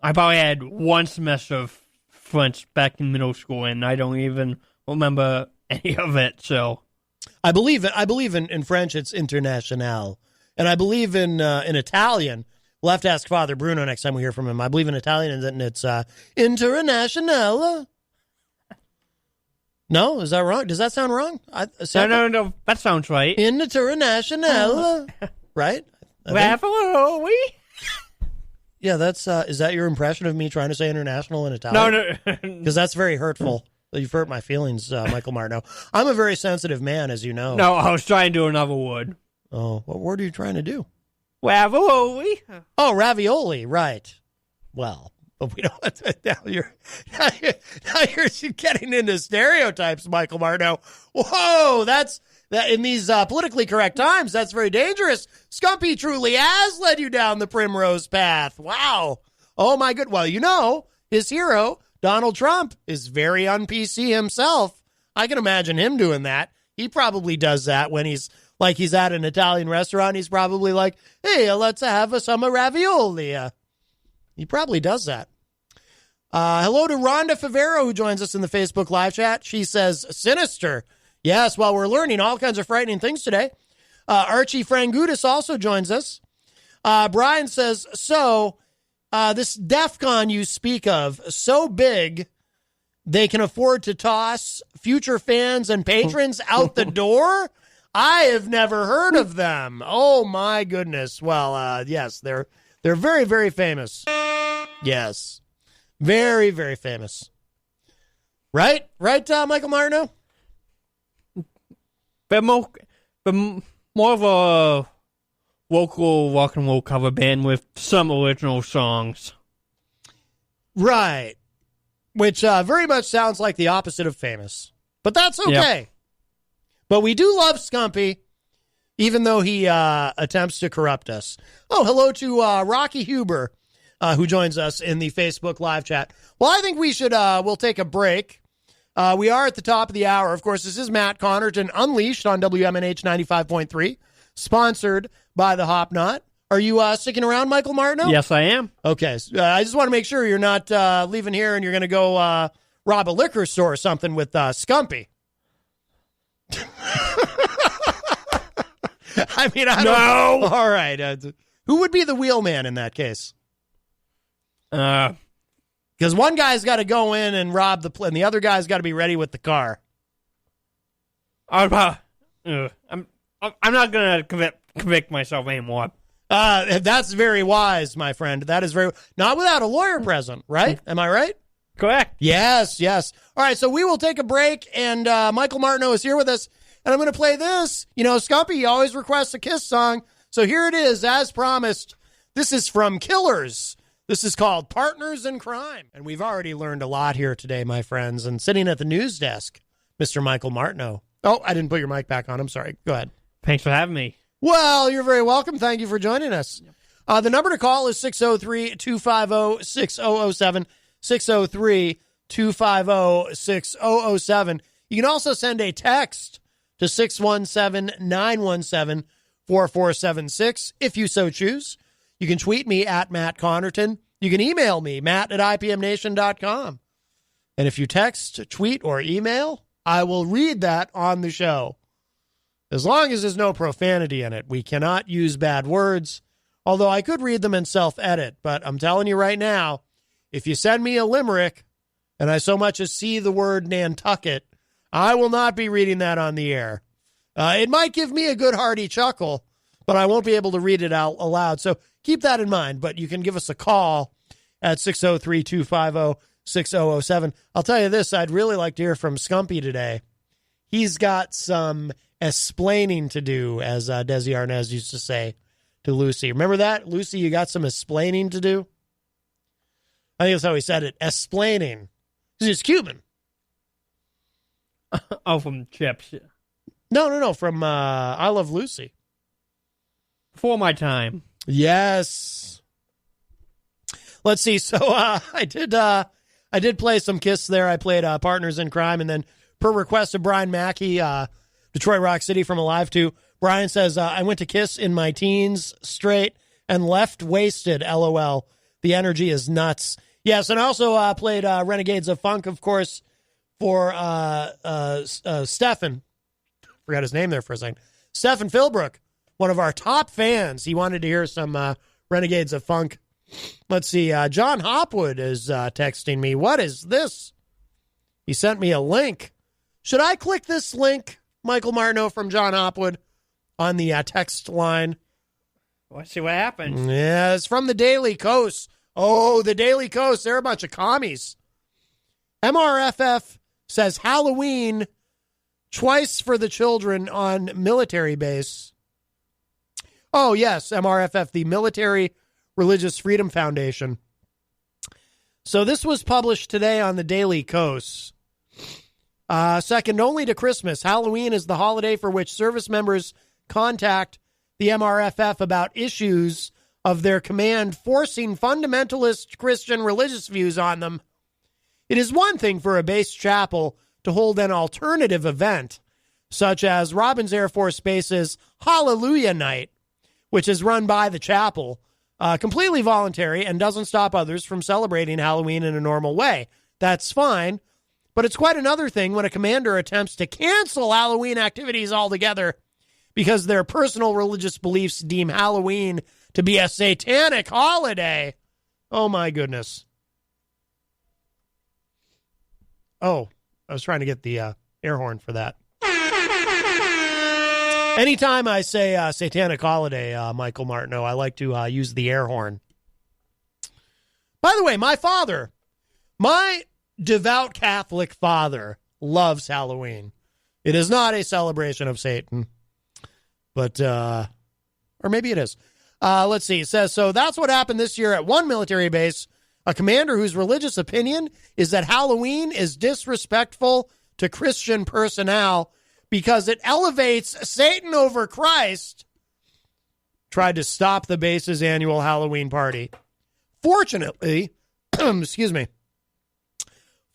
probably had one semester of French back in middle school, and I don't even remember any of it, so... I believe in French it's international, and I believe in Italian... We'll have to ask Father Bruno next time we hear from him. I believe in Italian and it's international. No, is that wrong? Does that sound wrong? No. That sounds right. International. Right? Yeah, that's. Is that your impression of me trying to say international in Italian? No. Because that's very hurtful. You've hurt my feelings, Michael Martineau. I'm a very sensitive man, as you know. No, I was trying to do another word. Oh, what word are you trying to do? Ravioli. Oh, ravioli, right. Well, But we don't. Now you're getting into stereotypes, Michael Martineau. Whoa, that's that in these politically correct times. That's very dangerous. Scumpy truly has led you down the primrose path. Wow. Oh my good. Well, you know his hero Donald Trump is very un-PC himself. I can imagine him doing that. He probably does that when he's at an Italian restaurant. He's probably like, "Hey, let's have some ravioli." He probably does that. Hello to Rhonda Favero, who joins us in the Facebook live chat. She says, sinister. Yes, well, we're learning all kinds of frightening things today. Archie Frangudis also joins us. Brian says, this DEF CON you speak of, so big they can afford to toss future fans and patrons out the door? I have never heard of them. Oh, my goodness. Well, yes, they're very, very famous. Yes. Very, very famous. Right, Michael Martineau? But more of a local rock and roll cover band with some original songs. Right. Which very much sounds like the opposite of famous. But that's okay. Yep. But we do love Scumpy, even though he attempts to corrupt us. Oh, hello to Rocky Huber, who joins us in the Facebook live chat. Well, I think we should, we'll take a break. We are at the top of the hour. Of course, this is Matt Connarton Unleashed on WMNH 95.3, sponsored by the Hop Knot. Are you sticking around, Michael Martineau? Yes, I am. Okay. I just want to make sure you're not leaving here and you're going to go rob a liquor store or something with Scumpy. I mean, I don't know. All right. Who would be the wheelman in that case? Because one guy's got to go in and rob and the other guy's got to be ready with the car. I'm not going to convict myself anymore. That's very wise, my friend. That is not without a lawyer present, right? Am I right? Correct. Yes. All right, so we will take a break, and Michael Martineau is here with us, and I'm going to play this. You know, Scumpy always requests a Kiss song, so here it is, as promised. This is from Killers. This is called Partners in Crime. And we've already learned a lot here today, my friends. And sitting at the news desk, Mr. Michael Martineau. Oh, I didn't put your mic back on. I'm sorry. Go ahead. Thanks for having me. Well, you're very welcome. Thank you for joining us. The number to call is 603-250-6007, 603-250-6007. You can also send a text to 617-917-4476 if you so choose. You can tweet me at Matt Connarton. You can email me, matt@ipmnation.com. And if you text, tweet, or email, I will read that on the show. As long as there's no profanity in it. We cannot use bad words, although I could read them and self-edit. But I'm telling you right now, if you send me a limerick and I so much as see the word Nantucket, I will not be reading that on the air. It might give me a good hearty chuckle, but I won't be able to read it out aloud. So keep that in mind. But you can give us a call at 603-250-6007. I'll tell you this, I'd really like to hear from Scumpy today. He's got some explaining to do, as Desi Arnaz used to say to Lucy. Remember that? Lucy, you got some explaining to do? I think that's how he said it. Explaining. Because he's Cuban. Oh, from Chips. No. From I Love Lucy. Before my time. Yes. Let's see. So I did play some Kiss there. I played Partners in Crime, and then per request of Brian Mackey, Detroit Rock City from Alive 2, Brian says, I went to Kiss in my teens straight and left wasted, LOL. The energy is nuts. Yes, and I also played Renegades of Funk, of course, for Stefan. Forgot his name there for a second. Stefan Philbrook, one of our top fans. He wanted to hear some Renegades of Funk. Let's see. John Hopwood is texting me. What is this? He sent me a link. Should I click this link, Michael Martineau, from John Hopwood on the text line? Let's see what happens. Yeah, it's from the Daily Kos. Oh, the Daily Kos. They're a bunch of commies. MRFF says Halloween twice for the children on military base. Oh, yes, MRFF, the Military Religious Freedom Foundation. So this was published today on the Daily Kos. Second only to Christmas, Halloween is the holiday for which service members contact the MRFF about issues of their command forcing fundamentalist Christian religious views on them. It is one thing for a base chapel to hold an alternative event, such as Robbins Air Force Base's Hallelujah Night, which is run by the chapel, completely voluntary and doesn't stop others from celebrating Halloween in a normal way. That's fine, but it's quite another thing when a commander attempts to cancel Halloween activities altogether because their personal religious beliefs deem Halloween to be a satanic holiday. Oh, my goodness. Oh, I was trying to get the air horn for that. Anytime I say satanic holiday, Michael Martineau, I like to use the air horn. By the way, my devout Catholic father loves Halloween. It is not a celebration of Satan, but, or maybe it is. Let's see. It says, so that's what happened this year at one military base. A commander whose religious opinion is that Halloween is disrespectful to Christian personnel because it elevates Satan over Christ, tried to stop the base's annual Halloween party. Fortunately, excuse me.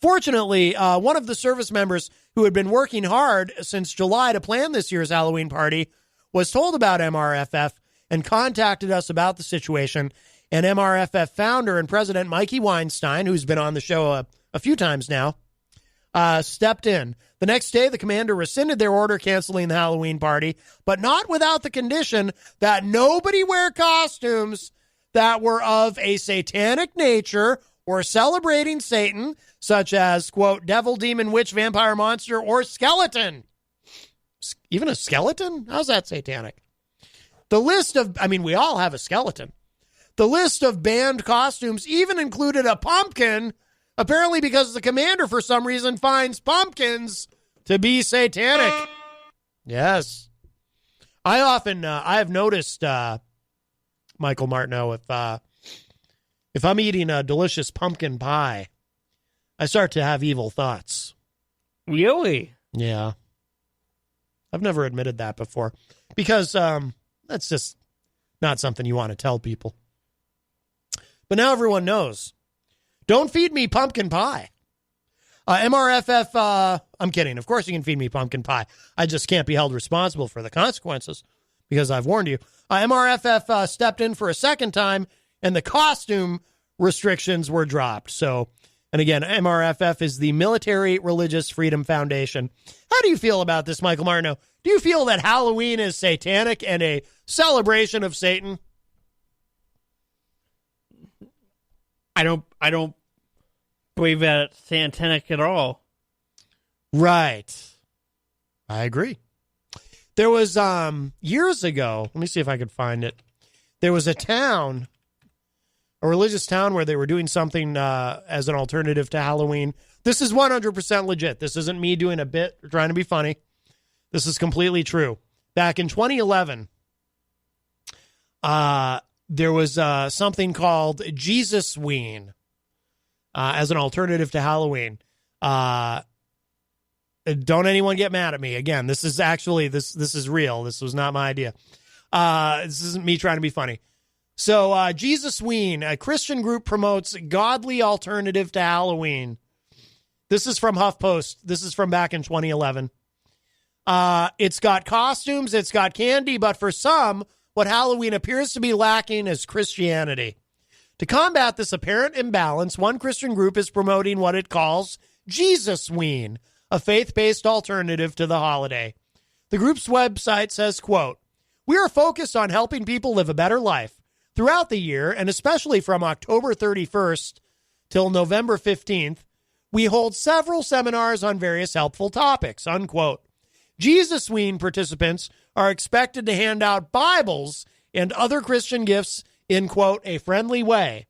Fortunately, one of the service members who had been working hard since July to plan this year's Halloween party was told about MRFF and contacted us about the situation. And MRFF founder and president Mikey Weinstein, who's been on the show a few times now, stepped in. The next day, the commander rescinded their order canceling the Halloween party, but not without the condition that nobody wear costumes that were of a satanic nature or celebrating Satan, such as, quote, devil, demon, witch, vampire, monster, or skeleton. Even a skeleton? How's that satanic? The list of, we all have a skeleton. The list of banned costumes even included a pumpkin, apparently because the commander, for some reason, finds pumpkins to be satanic. Yes. I often, I have noticed, Michael Martineau, if I'm eating a delicious pumpkin pie, I start to have evil thoughts. Really? Yeah. I've never admitted that before because that's just not something you want to tell people. But now everyone knows. Don't feed me pumpkin pie. MRFF, I'm kidding. Of course you can feed me pumpkin pie. I just can't be held responsible for the consequences because I've warned you. MRFF stepped in for a second time and the costume restrictions were dropped. So, and again, MRFF is the Military Religious Freedom Foundation. How do you feel about this, Michael Martineau? Do you feel that Halloween is satanic and a celebration of Satan? I don't believe that it's satanic at all. Right. I agree. There was years ago, let me see if I could find it. There was a town, a religious town where they were doing something as an alternative to Halloween. This is 100% legit. This isn't me doing a bit or trying to be funny. This is completely true. Back in 2011, there was something called Jesusween as an alternative to Halloween. Don't anyone get mad at me. Again, this is actually, this is real. This was not my idea. This isn't me trying to be funny. So Jesusween, a Christian group, promotes godly alternative to Halloween. This is from HuffPost. This is from back in 2011. It's got costumes, it's got candy, but for some, what Halloween appears to be lacking is Christianity. To combat this apparent imbalance, one Christian group is promoting what it calls Jesusween, a faith-based alternative to the holiday. The group's website says, quote, "We are focused on helping people live a better life. Throughout the year, and especially from October 31st till November 15th, we hold several seminars on various helpful topics," unquote. Jesusween participants are expected to hand out Bibles and other Christian gifts in, quote, a friendly way,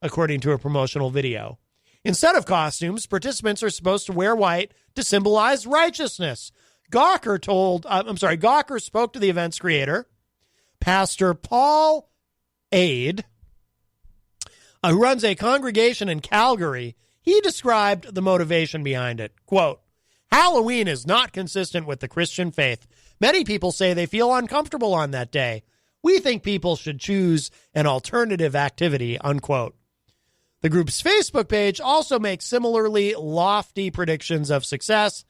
according to a promotional video. Instead of costumes, participants are supposed to wear white to symbolize righteousness. Gawker spoke to the event's creator, Pastor Paul Aide, who runs a congregation in Calgary, he described the motivation behind it. Quote, Halloween is not consistent with the Christian faith. Many people say they feel uncomfortable on that day. We think people should choose an alternative activity, unquote. The group's Facebook page also makes similarly lofty predictions of success,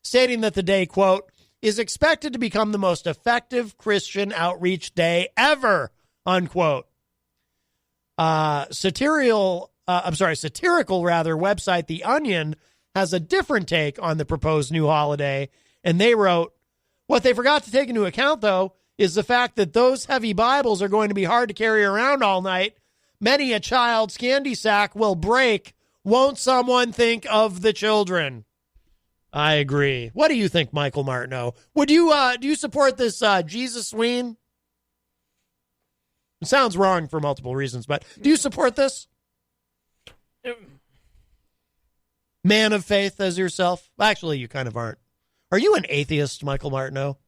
stating that the day, quote, is expected to become the most effective Christian outreach day ever, unquote. Satirical website The Onion has a different take on the proposed new holiday, and they wrote, what they forgot to take into account, though, is the fact that those heavy Bibles are going to be hard to carry around all night. Many a child's candy sack will break. Won't someone think of the children? I agree. What do you think, Michael Martineau? Would you do you support this Jesus Ween? It sounds wrong for multiple reasons, but do you support this? Man of faith as yourself? Actually, you kind of aren't. Are you an atheist, Michael Martineau?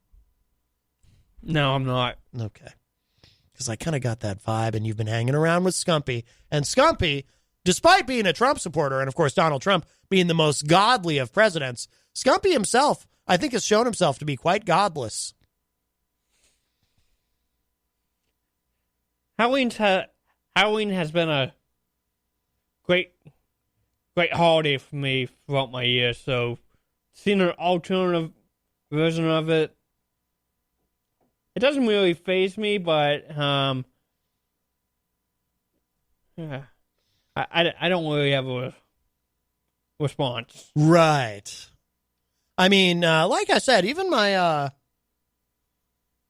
No, I'm not. Okay. Because I kind of got that vibe, and you've been hanging around with Scumpy. And Scumpy, despite being a Trump supporter, and of course Donald Trump being the most godly of presidents, Scumpy himself, I think, has shown himself to be quite godless. Halloween has been a great holiday for me throughout my year, so seeing an alternative version of it, it doesn't really faze me, but I don't really have a response. Right. I mean, like I said, even my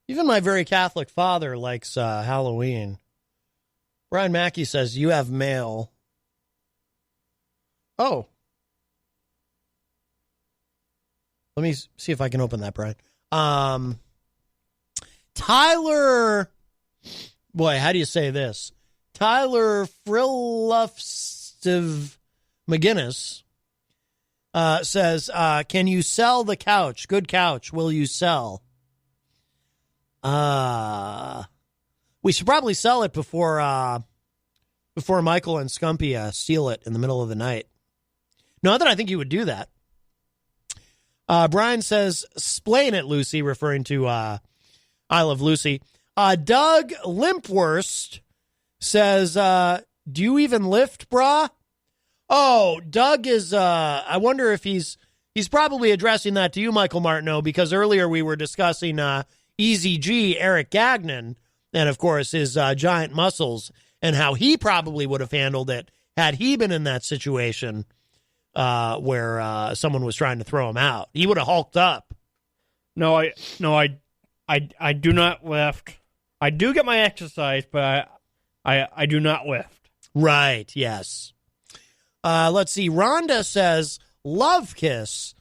very Catholic father likes Halloween. Brian Mackey says, you have mail. Oh. Let me see if I can open that, Brian. Tyler, boy, how do you say this? Tyler Frilufstiv McGinnis says, can you sell the couch? Good couch. Will you sell? We should probably sell it before Michael and Scumpy steal it in the middle of the night. Not that I think you would do that. Brian says, "Splain it, Lucy," referring to I Love Lucy. Doug Limpworst says, do you even lift, brah? Oh, Doug is, I wonder if he's probably addressing that to you, Michael Martineau, because earlier we were discussing Easy G, Eric Gagnon, and of course his giant muscles, and how he probably would have handled it had he been in that situation where someone was trying to throw him out. He would have hulked up. No, I do not lift. I do get my exercise, but I do not lift. Right, yes. Let's see. Rhonda says, love kiss.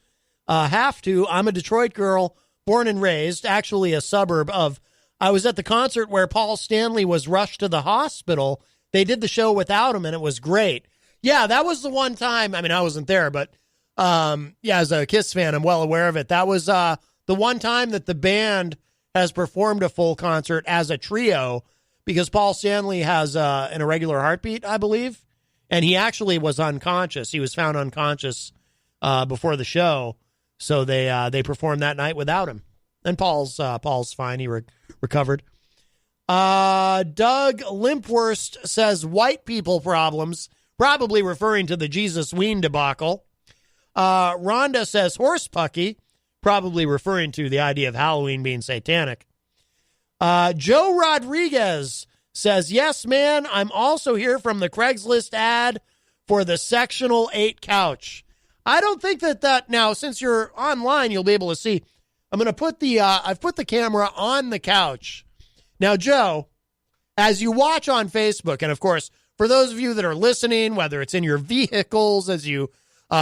Have to. I'm a Detroit girl, born and raised, actually a suburb of. I was at the concert where Paul Stanley was rushed to the hospital. They did the show without him, and it was great. Yeah, that was the one time. I mean, I wasn't there, but as a Kiss fan, I'm well aware of it. That was the one time that the band has performed a full concert as a trio, because Paul Stanley has an irregular heartbeat, I believe, and he actually was unconscious. He was found unconscious before the show, so they performed that night without him. And Paul's fine. He recovered. Doug Limpworst says white people problems, probably referring to the Jesus Ween debacle. Rhonda says horse pucky, probably referring to the idea of Halloween being satanic. Joe Rodriguez says, yes, man, I'm also here from the Craigslist ad for the sectional 8 couch. I don't think that now, since you're online, you'll be able to see. I'm going to put I've put the camera on the couch. Now, Joe, as you watch on Facebook, and of course, for those of you that are listening, whether it's in your vehicles as you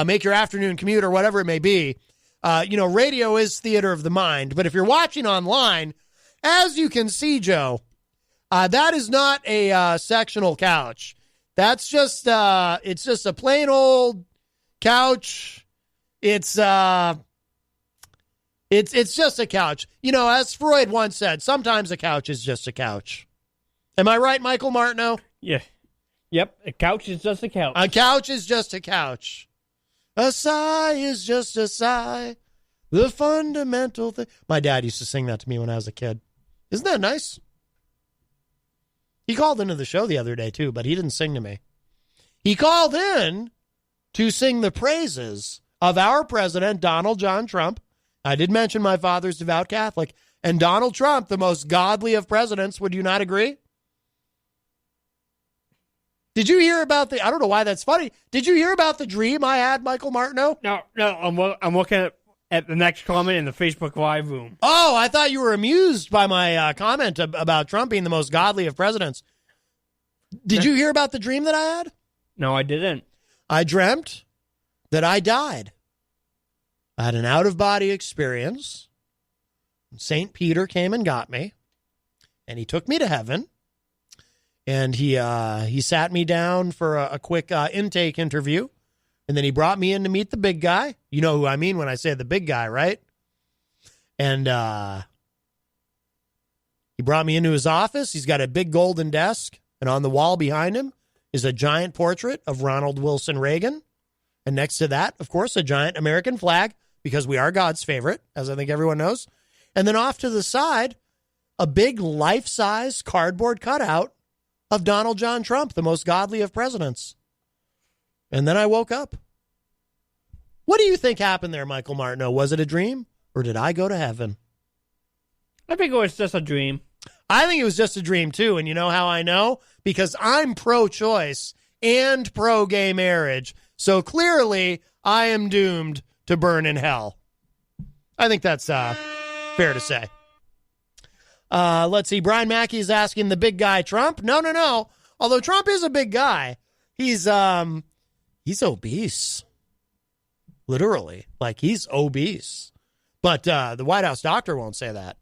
make your afternoon commute or whatever it may be, radio is theater of the mind. But if you're watching online, as you can see, Joe, that is not a sectional couch. That's just it's just a plain old couch. It's just a couch. You know, as Freud once said, sometimes a couch is just a couch. Am I right, Michael Martineau? Yeah. Yep, a couch is just a couch. A couch is just a couch. A sigh is just a sigh. The fundamental thing. My dad used to sing that to me when I was a kid. Isn't that nice? He called into the show the other day, too, but he didn't sing to me. He called in to sing the praises of our president, Donald John Trump. I did mention my father's devout Catholic. And Donald Trump, the most godly of presidents, would you not agree? Did you hear about I don't know why that's funny. Did you hear about the dream I had, Michael Martineau? No, I'm looking at the next comment in the Facebook Live room. Oh, I thought you were amused by my comment about Trump being the most godly of presidents. Did you hear about the dream that I had? No, I didn't. I dreamt that I died. I had an out-of-body experience. St. Peter came and got me, and he took me to heaven, and he sat me down for a quick intake interview, and then he brought me in to meet the big guy. You know who I mean when I say the big guy, right? And he brought me into his office. He's got a big golden desk, and on the wall behind him is a giant portrait of Ronald Wilson Reagan. And next to that, of course, a giant American flag, because we are God's favorite, as I think everyone knows. And then off to the side, a big life-size cardboard cutout of Donald John Trump, the most godly of presidents. And then I woke up. What do you think happened there, Michael Martineau? Was it a dream, or did I go to heaven? I think it was just a dream. I think it was just a dream, too. And you know how I know? Because I'm pro-choice and pro-gay marriage. So clearly, I am doomed to burn in hell. I think that's fair to say. Let's see. Brian Mackey is asking the big guy Trump. No. Although Trump is a big guy, he's obese. Literally. Like, he's obese. But the White House doctor won't say that.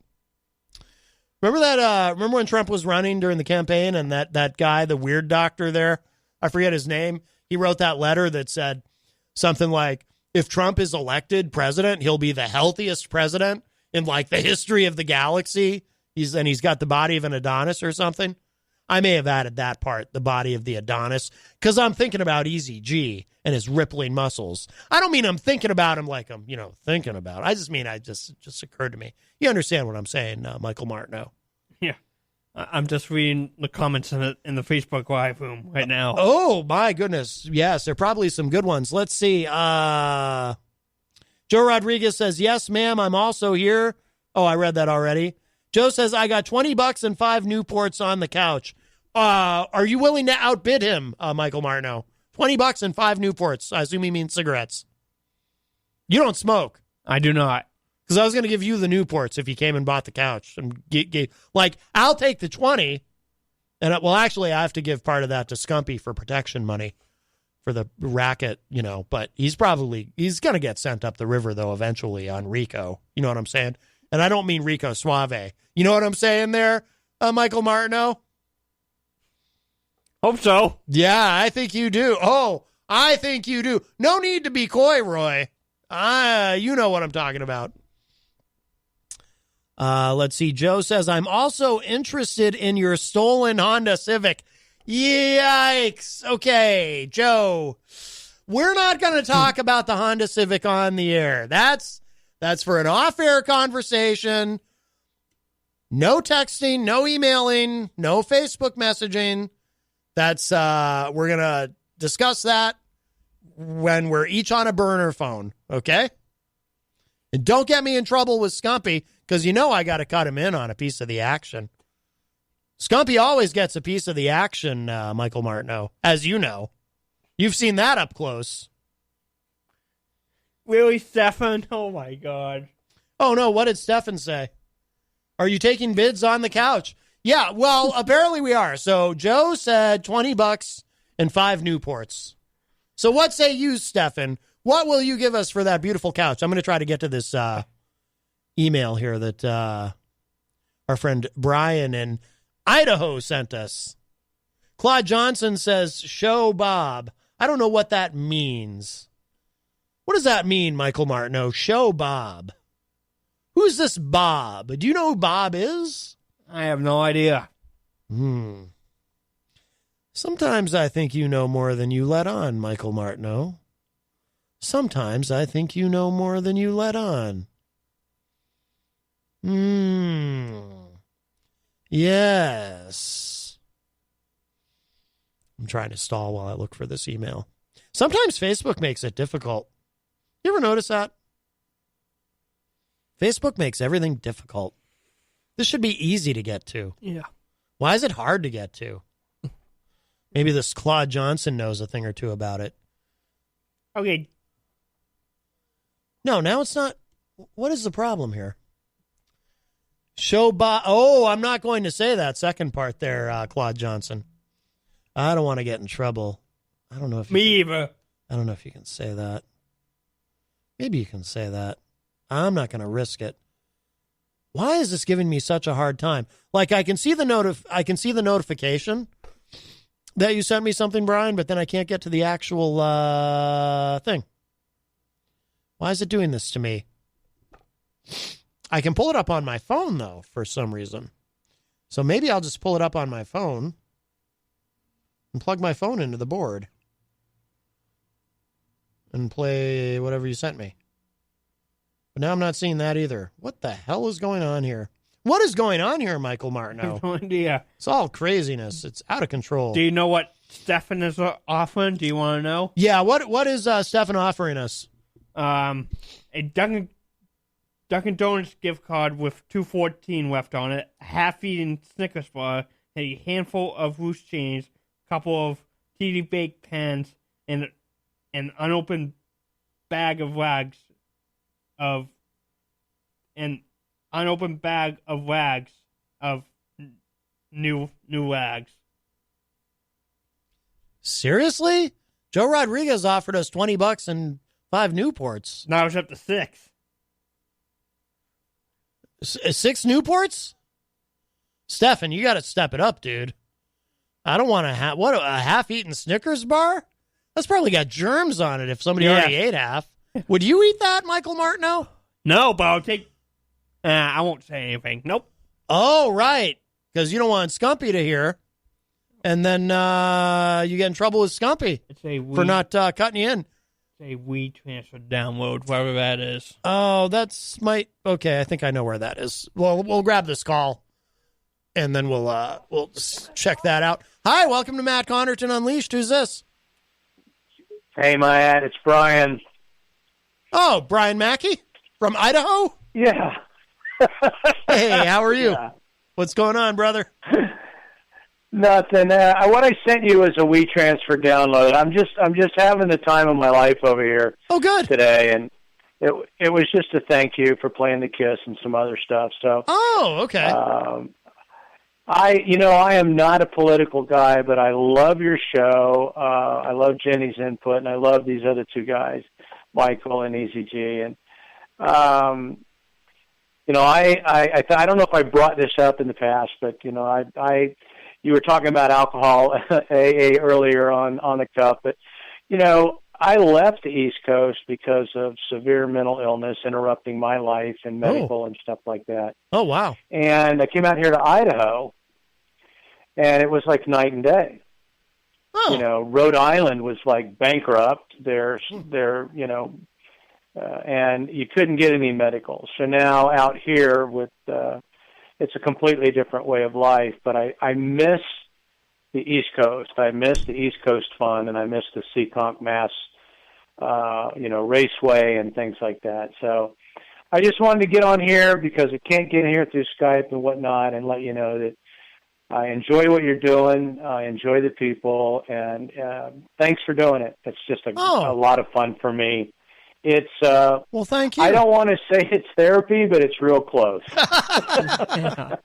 Remember when Trump was running during the campaign and that guy, the weird doctor there, I forget his name, he wrote that letter that said something like, if Trump is elected president, he'll be the healthiest president in like the history of the galaxy. He's got the body of an Adonis or something. I may have added that part, the body of the Adonis, because I'm thinking about Easy G and his rippling muscles. I don't mean I'm thinking about him like I'm, thinking about. I just mean just occurred to me. You understand what I'm saying, Michael Martineau? Yeah. I'm just reading the comments in the Facebook Live room right now. Oh, my goodness. Yes, there are probably some good ones. Let's see. Joe Rodriguez says, yes, ma'am, I'm also here. Oh, I read that already. Joe says, I got $20 and 5 Newports on the couch. Are you willing to outbid him, Michael Martineau? $20 and 5 Newports. I assume he means cigarettes. You don't smoke. I do not. Because I was going to give you the Newports if you came and bought the couch. And I'll take the 20. And, actually, I have to give part of that to Scumpy for protection money for the racket, But he's going to get sent up the river, though, eventually on Rico. You know what I'm saying? And I don't mean Rico Suave. You know what I'm saying there, Michael Martineau? Hope so. Yeah, I think you do. Oh, I think you do. No need to be coy, Roy. You know what I'm talking about. Let's see. Joe says, I'm also interested in your stolen Honda Civic. Yikes. Okay, Joe, we're not going to talk about the Honda Civic on the air. That's for an off-air conversation. No texting, no emailing, no Facebook messaging. We're going to discuss that when we're each on a burner phone, okay? And don't get me in trouble with Scumpy, because I got to cut him in on a piece of the action. Scumpy always gets a piece of the action, Michael Martineau, as you know. You've seen that up close. Really, Stefan? Oh, my God. Oh, no, what did Stefan say? Are you taking bids on the couch? Yeah, well, apparently we are. So Joe said $20 and 5 Newports. So what say you, Stefan? What will you give us for that beautiful couch? I'm going to try to get to this email here that our friend Brian in Idaho sent us. Claude Johnson says, show Bob. I don't know what that means. What does that mean, Michael Martineau? Show Bob. Who's this Bob? Do you know who Bob is? I have no idea. Sometimes I think you know more than you let on, Michael Martineau. Sometimes I think you know more than you let on. Yes. I'm trying to stall while I look for this email. Sometimes Facebook makes it difficult. You ever notice that? Facebook makes everything difficult. This should be easy to get to. Yeah. Why is it hard to get to? Maybe this Claude Johnson knows a thing or two about it. Okay. No, now it's not. What is the problem here? Oh, I'm not going to say that second part there, Claude Johnson. I don't want to get in trouble. I don't know if either. I don't know if you can say that. Maybe you can say that. I'm not going to risk it. Why is this giving me such a hard time? Like I can see the notification that you sent me something, Brian, but then I can't get to the actual thing. Why is it doing this to me? I can pull it up on my phone, though, for some reason. So maybe I'll just pull it up on my phone and plug my phone into the board and play whatever you sent me. But now I'm not seeing that either. What the hell is going on here? What is going on here, Michael Martineau? No idea. It's all craziness. It's out of control. Do you know what Stefan is offering? Do you want to know? Yeah, what is Stefan offering us? A Dunkin' Donuts gift card with $2.14 left on it, a half-eaten Snickers bar, a handful of loose change, a couple of TD baked pans, and an unopened bag of rags of new rags. Seriously? Joe Rodriguez offered us $20 and 5 Newports. Now it's up to 6. 6 Newports? Stefan, you got to step it up, dude. I don't want to have a half-eaten Snickers bar? That's probably got germs on it if somebody already ate half. Would you eat that, Michael Martineau? No, but I'll take... I won't say anything. Nope. Oh, right. Because you don't want Scumpy to hear. And then you get in trouble with Scumpy for not cutting you in. It's a WeTransfer download, wherever that is. Oh, okay, I think I know where that is. Well, we'll grab this call, and then we'll check that out. Hi, welcome to Matt Connarton Unleashed. Who's this? Hey, Matt, it's Brian. Oh, Brian Mackey from Idaho? Yeah. Hey, how are you? Yeah. What's going on, brother? Nothing. What I sent you was a WeTransfer download. I'm just having the time of my life over here. Oh, good. Today, and it was just a thank you for playing the Kiss and some other stuff. So. Oh, okay. I am not a political guy, but I love your show. I love Jenny's input, and I love these other two guys, Michael and Easy G. And I don't know if I brought this up in the past, but you were talking about alcohol AA earlier on the cup, but I left the East Coast because of severe mental illness interrupting my life and medical and stuff like that. Oh, wow. And I came out here to Idaho, and it was like night and day. Oh. Rhode Island was like bankrupt. And you couldn't get any medical. So now out here with it's a completely different way of life, but I miss the East Coast. I miss the East Coast fun, and I miss the Seekonk Mass, raceway and things like that. So I just wanted to get on here because I can't get here through Skype and whatnot and let you know that I enjoy what you're doing. I enjoy the people, and thanks for doing it. It's just a lot of fun for me. It's well, thank you. I don't want to say it's therapy, but it's real close. Yeah.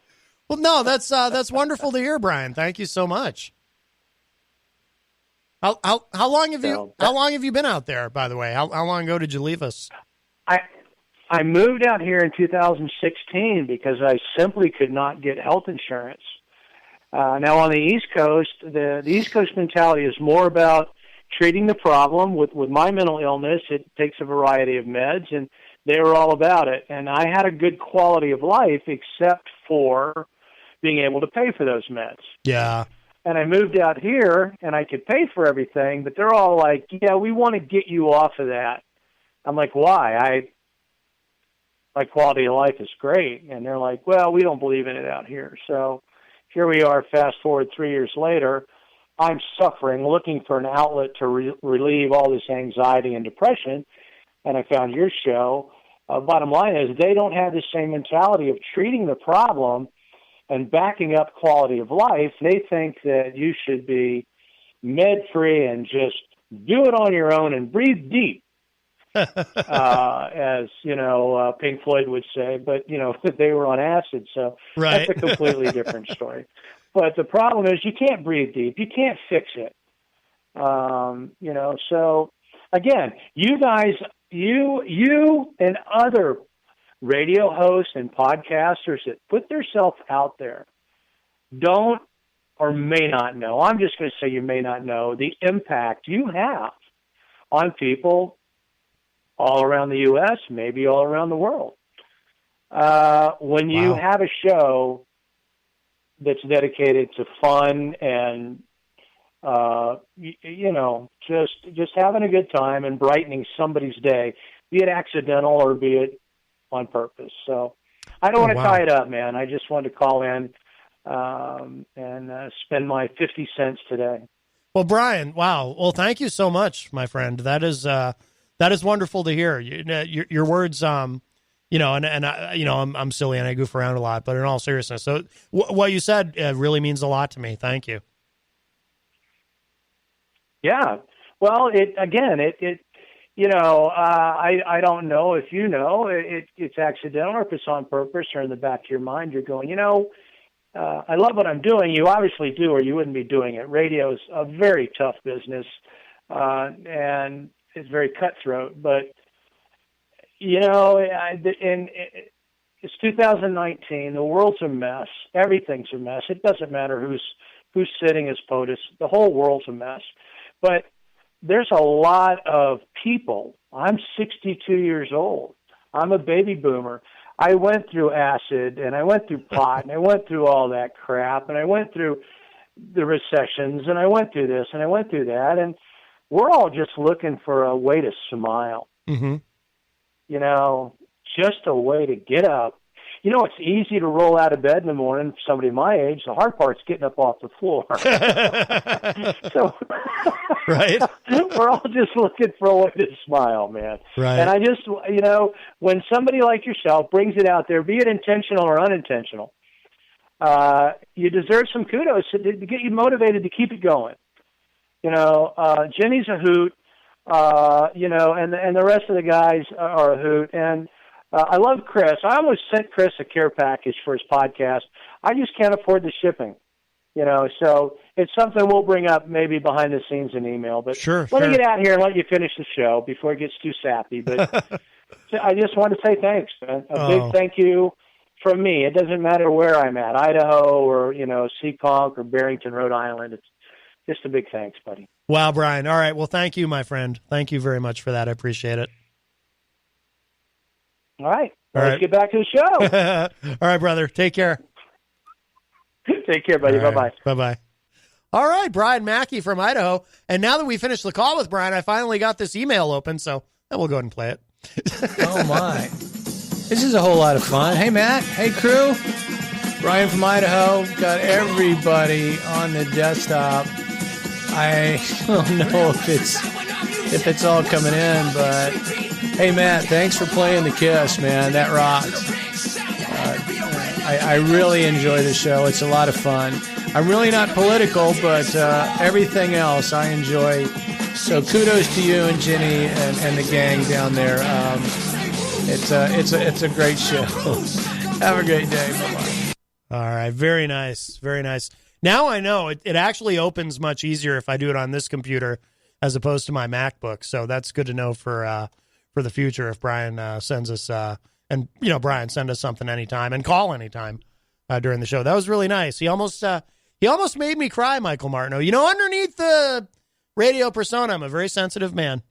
Well, no, that's wonderful to hear, Brian. Thank you so much. How long have you been out there? By the way, how long ago did you leave us? I moved out here in 2016 because I simply could not get health insurance. Now on the East Coast, the East Coast mentality is more about treating the problem. With my mental illness, it takes a variety of meds, and they were all about it. And I had a good quality of life, except for being able to pay for those meds. Yeah. And I moved out here, and I could pay for everything, but they're all like, yeah, we want to get you off of that. I'm like, why? My quality of life is great. And they're like, well, we don't believe in it out here. So here we are, fast forward 3 years later. I'm suffering, looking for an outlet to relieve all this anxiety and depression, and I found your show. Bottom line is they don't have the same mentality of treating the problem and backing up quality of life. They think that you should be med-free and just do it on your own and breathe deep, as, Pink Floyd would say. But, they were on acid, so Right. That's a completely different story. But the problem is you can't breathe deep. You can't fix it. So, again, you guys, you and other radio hosts and podcasters that put themselves out there don't or may not know, I'm just going to say you may not know, the impact you have on people all around the U.S., maybe all around the world. When you have a show that's dedicated to fun and, just having a good time and brightening somebody's day, be it accidental or be it on purpose. So I don't want to tie it up, man. I just wanted to call in and spend my 50 cents today. Well, Brian, wow. Well, thank you so much, my friend. That is wonderful to hear. Your words, I'm silly and I goof around a lot, but in all seriousness, so what you said really means a lot to me. Thank you. Yeah. Well, I don't know if it's accidental or if it's on purpose or in the back of your mind, you're going, I love what I'm doing. You obviously do, or you wouldn't be doing it. Radio is a very tough business, and it's very cutthroat, but it's 2019. The world's a mess. Everything's a mess. It doesn't matter who's sitting as POTUS. The whole world's a mess. But there's a lot of people. I'm 62 years old. I'm a baby boomer. I went through acid, and I went through pot, and I went through all that crap, and I went through the recessions, and I went through this, and I went through that, and we're all just looking for a way to smile. Mm-hmm. Just a way to get up. It's easy to roll out of bed in the morning for somebody my age. The hard part's getting up off the floor. So, right. We're all just looking for a way to smile, man. Right. And I just, when somebody like yourself brings it out there, be it intentional or unintentional, you deserve some kudos to get you motivated to keep it going. Jenny's a hoot, and the rest of the guys are a hoot. And I love Chris. I almost sent Chris a care package for his podcast. I just can't afford the shipping, so it's something we'll bring up maybe behind the scenes in email. But let me get out here and let you finish the show before it gets too sappy. But I just want to say thanks, man. A big thank you from me. It doesn't matter where I'm at, Idaho or, Seekonk or Barrington, Rhode Island. It's just a big thanks, buddy. Wow, Brian. All right. Well, thank you, my friend. Thank you very much for that. I appreciate it. All right. Let's get back to the show. All right, brother. Take care. Take care, buddy. Right. Bye-bye. Bye-bye. All right, Brian Mackey from Idaho. And now that we finished the call with Brian, I finally got this email open, so we'll go ahead and play it. Oh, my. This is a whole lot of fun. Hey, Matt. Hey, crew. Brian from Idaho. Got everybody on the desktop. I don't know if it's all coming in, but hey, Matt, thanks for playing the Kiss, man. That rocks. I really enjoy the show. It's a lot of fun. I'm really not political, but everything else I enjoy. So kudos to you and Jenny and the gang down there. It's a great show. Have a great day. Bye-bye. All right. Very nice. Very nice. Now I know it actually opens much easier if I do it on this computer as opposed to my MacBook. So that's good to know for the future if Brian sends us, Brian, send us something anytime and call anytime during the show. That was really nice. He almost made me cry, Michael Martineau. Underneath the radio persona, I'm a very sensitive man.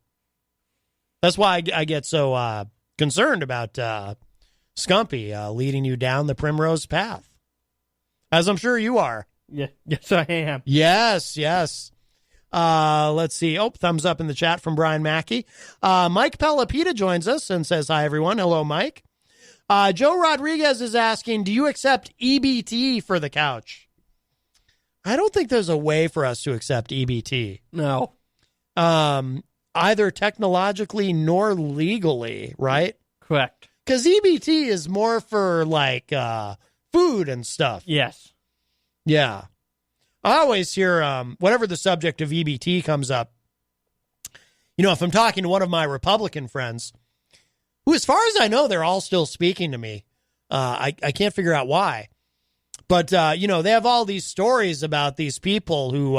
That's why I get so concerned about Scumpy leading you down the primrose path, as I'm sure you are Yeah, yes, I am. Yes. Let's see. Oh, thumbs up in the chat from Brian Mackey. Mike Pelopita joins us and says, hi, everyone. Hello, Mike. Joe Rodriguez is asking, do you accept EBT for the couch? I don't think there's a way for us to accept EBT. No. Either technologically nor legally, right? Correct. Because EBT is more for, like, food and stuff. Yes. Yeah. I always hear, whenever the subject of EBT comes up, you know, if I'm talking to one of my Republican friends, who, as far as I know, they're all still speaking to me. I can't figure out why. But, you know, they have all these stories about these people who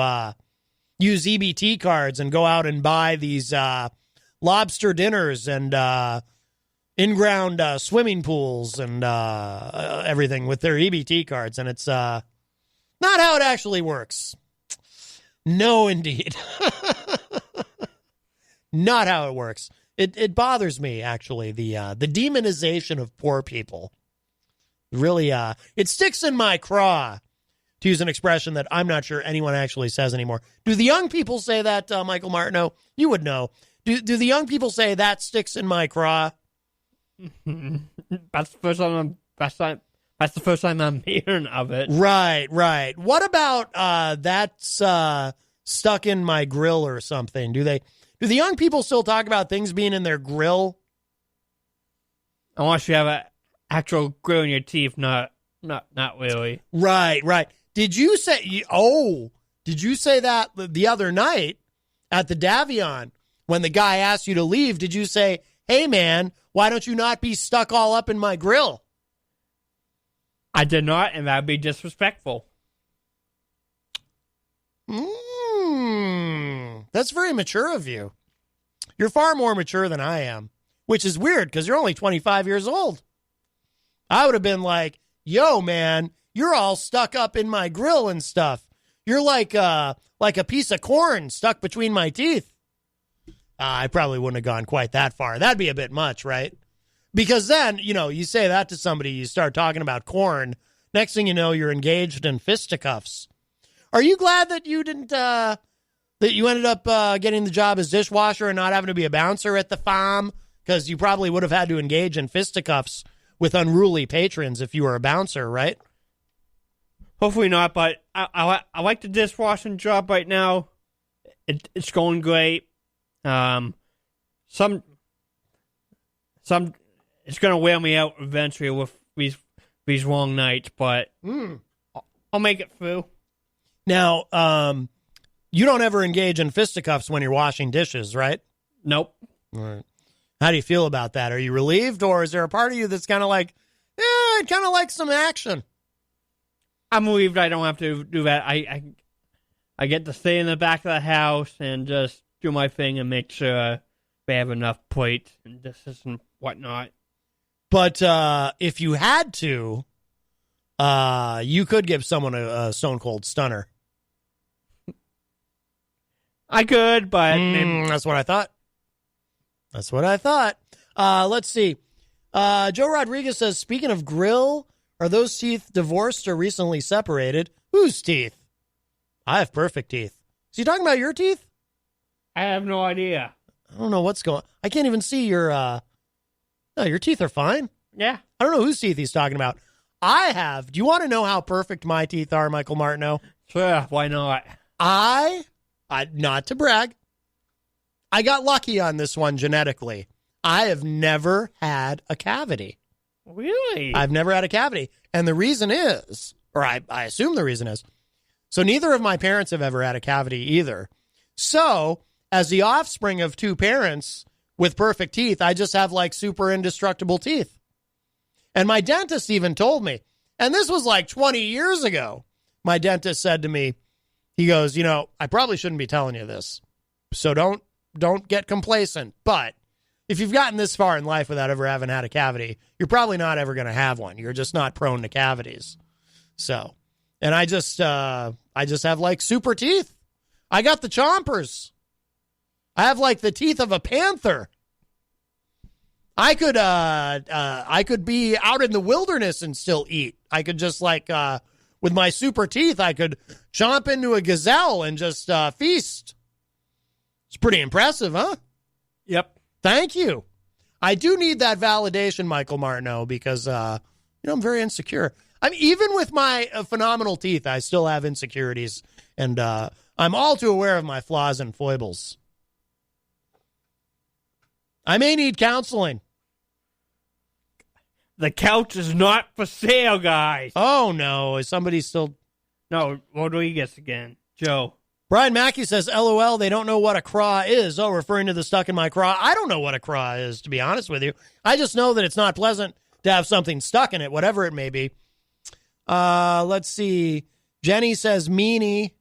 use EBT cards and go out and buy these lobster dinners and in-ground swimming pools and everything with their EBT cards. And it's not how it actually works. No, indeed. Not how it works. It bothers me, actually, the demonization of poor people. Really, it sticks in my craw, to use an expression that I'm not sure anyone actually says anymore. Do the young people say that, Michael Martineau? You would know. Do the young people say that sticks in my craw? That's the first time I'm hearing of it. Right. What about that's stuck in my grill or something? Do the young people still talk about things being in their grill? Unless you have an actual grill in your teeth, not really. Right. Did you say that the other night at the Davion when the guy asked you to leave? Did you say, hey, man, why don't you not be stuck all up in my grill? I did not, and that would be disrespectful. That's very mature of you. You're far more mature than I am, which is weird because you're only 25 years old. I would have been like, yo, man, you're all stuck up in my grill and stuff. You're like a piece of corn stuck between my teeth. I probably wouldn't have gone quite that far. That'd be a bit much, right? Because then, you know, you say that to somebody, you start talking about corn. Next thing you know, you're engaged in fisticuffs. Are you glad that you didn't, that you ended up getting the job as dishwasher and not having to be a bouncer at the farm? Because you probably would have had to engage in fisticuffs with unruly patrons if you were a bouncer, right? Hopefully not, but I like the dishwashing job right now. It's going great. Some it's going to wear me out eventually with these long nights, but I'll make it through. Now, you don't ever engage in fisticuffs when you're washing dishes, right? Nope. All right. How do you feel about that? Are you relieved, or is there a part of you that's kind of like, I'd kind of like some action? I'm relieved I don't have to do that. I get to stay in the back of the house and just do my thing and make sure they have enough plates and dishes and whatnot. But if you had to, you could give someone a stone cold stunner. I could, but that's what I thought. Let's see. Joe Rodriguez says, speaking of grill, are those teeth divorced or recently separated? Whose teeth? I have perfect teeth. Is he talking about your teeth? I have no idea. I don't know what's going on. I can't even see your, no, your teeth are fine. Yeah. I don't know whose teeth he's talking about. Do you want to know how perfect my teeth are, Michael Martineau? Sure, why not? I not to brag, I got lucky on this one genetically. I have never had a cavity. Really? I've never had a cavity. And the reason is, or I assume the reason is, so neither of my parents have ever had a cavity either. So, as the offspring of two parents with perfect teeth, I just have like super indestructible teeth. And my dentist even told me, and this was like 20 years ago, my dentist said to me, he goes, you know, I probably shouldn't be telling you this, so don't get complacent. But if you've gotten this far in life without ever having had a cavity, you're probably not ever going to have one. You're just not prone to cavities. So, and I just have like super teeth. I got the chompers. I have like the teeth of a panther. I could be out in the wilderness and still eat. I could just like with my super teeth, I could chomp into a gazelle and just feast. It's pretty impressive, huh? Yep. Thank you. I do need that validation, Michael Martineau, because I'm very insecure. Even with my phenomenal teeth, I still have insecurities, and I'm all too aware of my flaws and foibles. I may need counseling. The couch is not for sale, guys. Oh, no. Is somebody still... No, what do we guess again? Joe. Brian Mackey says, LOL, they don't know what a craw is. Oh, referring to the stuck in my craw. I don't know what a craw is, to be honest with you. I just know that it's not pleasant to have something stuck in it, whatever it may be. Let's see. Jenny says, meanie,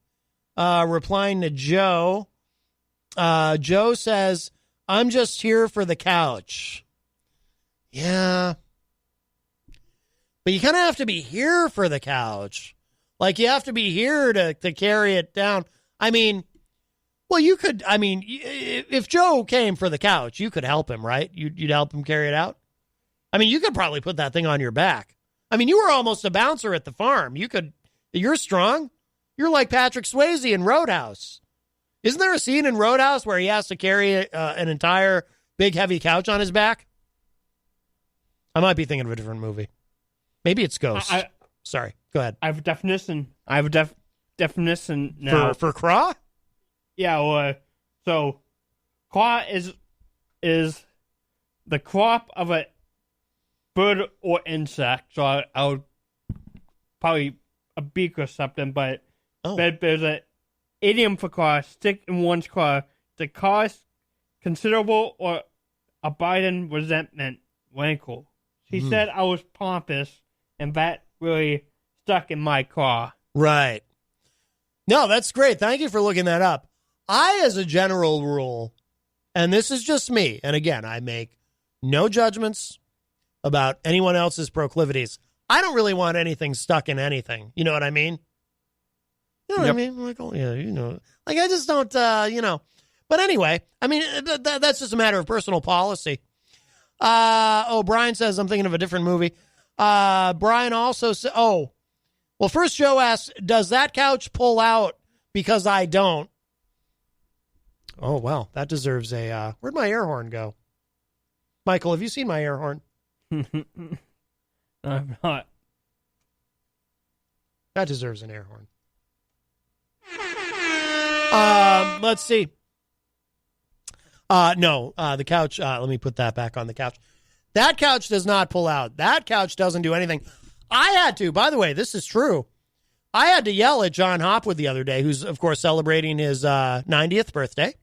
replying to Joe. Joe says, I'm just here for the couch. Yeah. But you kind of have to be here for the couch. Like, you have to be here to carry it down. You could, if Joe came for the couch, you could help him, right? You'd help him carry it out. You could probably put that thing on your back. You were almost a bouncer at the farm. You're strong. You're like Patrick Swayze in Roadhouse. Isn't there a scene in Roadhouse where he has to carry an entire big heavy couch on his back? I might be thinking of a different movie. Maybe it's Ghost. Sorry, go ahead. I have a definition now. For craw? Yeah, so craw is the crop of a bird or insect. So I would probably a beak or something, but there's an idiom for craw, stick in one's craw to cause considerable or abiding resentment, rankle. She said I was pompous, and that really stuck in my craw. Right. No, that's great. Thank you for looking that up. I, as a general rule, and this is just me, and again, I make no judgments about anyone else's proclivities. I don't really want anything stuck in anything. You know what I mean? You know what I mean? Like, oh, yeah, Like, I just don't, But anyway, that's just a matter of personal policy. Brian says, I'm thinking of a different movie. Brian also said, first Joe asks, does that couch pull out because I don't? Oh, well, that deserves a, where'd my air horn go? Michael, have you seen my air horn? I'm not. That deserves an air horn. Let's see. No, the couch, let me put that back on the couch. That couch does not pull out. That couch doesn't do anything. I had to, by the way, this is true. I had to yell at John Hopwood the other day, who's, of course, celebrating his 90th birthday.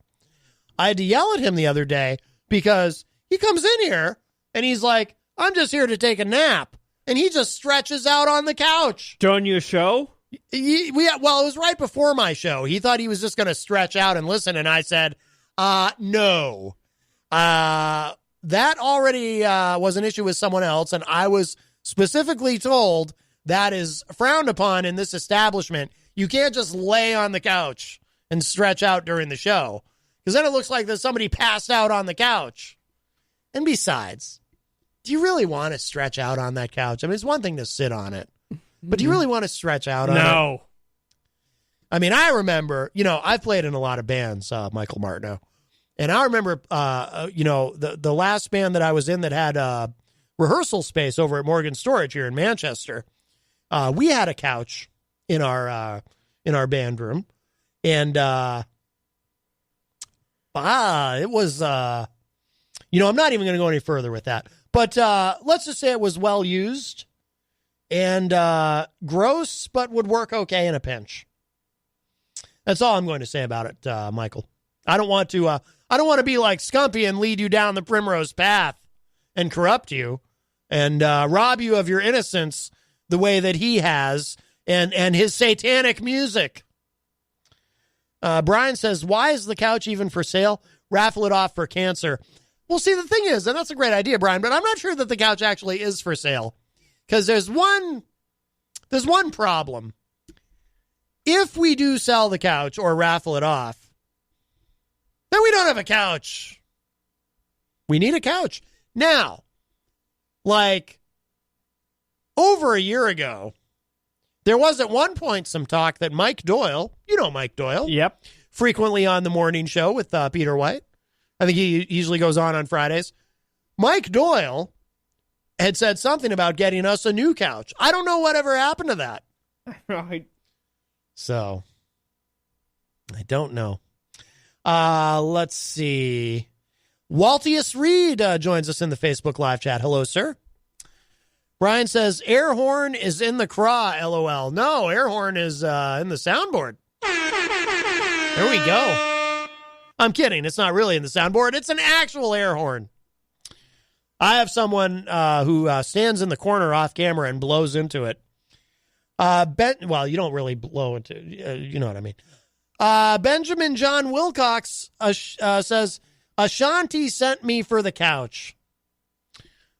I had to yell at him the other day because he comes in here and he's like, I'm just here to take a nap. And he just stretches out on the couch. During your show? It was right before my show. He thought he was just going to stretch out and listen. And I said, no. That already was an issue with someone else. And I was specifically told that is frowned upon in this establishment. You can't just lay on the couch and stretch out during the show, because then it looks like there's somebody passed out on the couch. And besides, do you really want to stretch out on that couch? It's one thing to sit on it, but do you really want to stretch out on it? No. I remember, I've played in a lot of bands, Michael Martineau. And I remember, the last band that I was in that had a rehearsal space over at Morgan Storage here in Manchester. We had a couch in our band room, and it was, I'm not even going to go any further with that. But let's just say it was well used and gross, but would work okay in a pinch. That's all I'm going to say about it, Michael. I don't want to be like Scumpy and lead you down the primrose path and corrupt you and rob you of your innocence the way that he has and his satanic music. Brian says, why is the couch even for sale? Raffle it off for cancer. Well, see, the thing is, and that's a great idea, Brian, but I'm not sure that the couch actually is for sale, because there's one problem. If we do sell the couch or raffle it off, then we don't have a couch. We need a couch. Now, like over a year ago, There was at one point some talk that Mike Doyle, you know Mike Doyle, Yep. frequently on the morning show with Peter White. I think he usually goes on Fridays. Mike Doyle had said something about getting us a new couch. I don't know whatever happened to that. Right. So, I don't know. Let's see. Waltius Reed joins us in the Facebook live chat. Hello, sir. Brian says, air horn is in the craw, LOL. No, air horn is in the soundboard. There we go. I'm kidding. It's not really in the soundboard. It's an actual air horn. I have someone who stands in the corner off camera and blows into it. Well, you don't really blow into you know what I mean. Benjamin John Wilcox says, Ashanti sent me for the couch.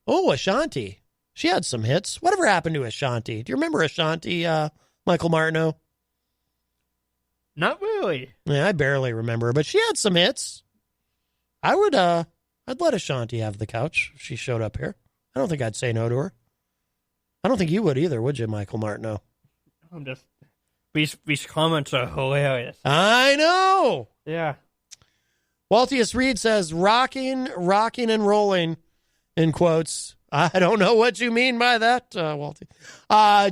Oh, Ashanti. She had some hits. Whatever happened to Ashanti? Do you remember Ashanti, Michael Martineau? Not really. Yeah, I barely remember, but she had some hits. I'd let Ashanti have the couch if she showed up here. I don't think I'd say no to her. I don't think you would either, would you, Michael Martineau? I'm just these comments are hilarious. I know. Yeah. Waltius Reed says, rocking and rolling, in quotes. I don't know what you mean by that, Walty.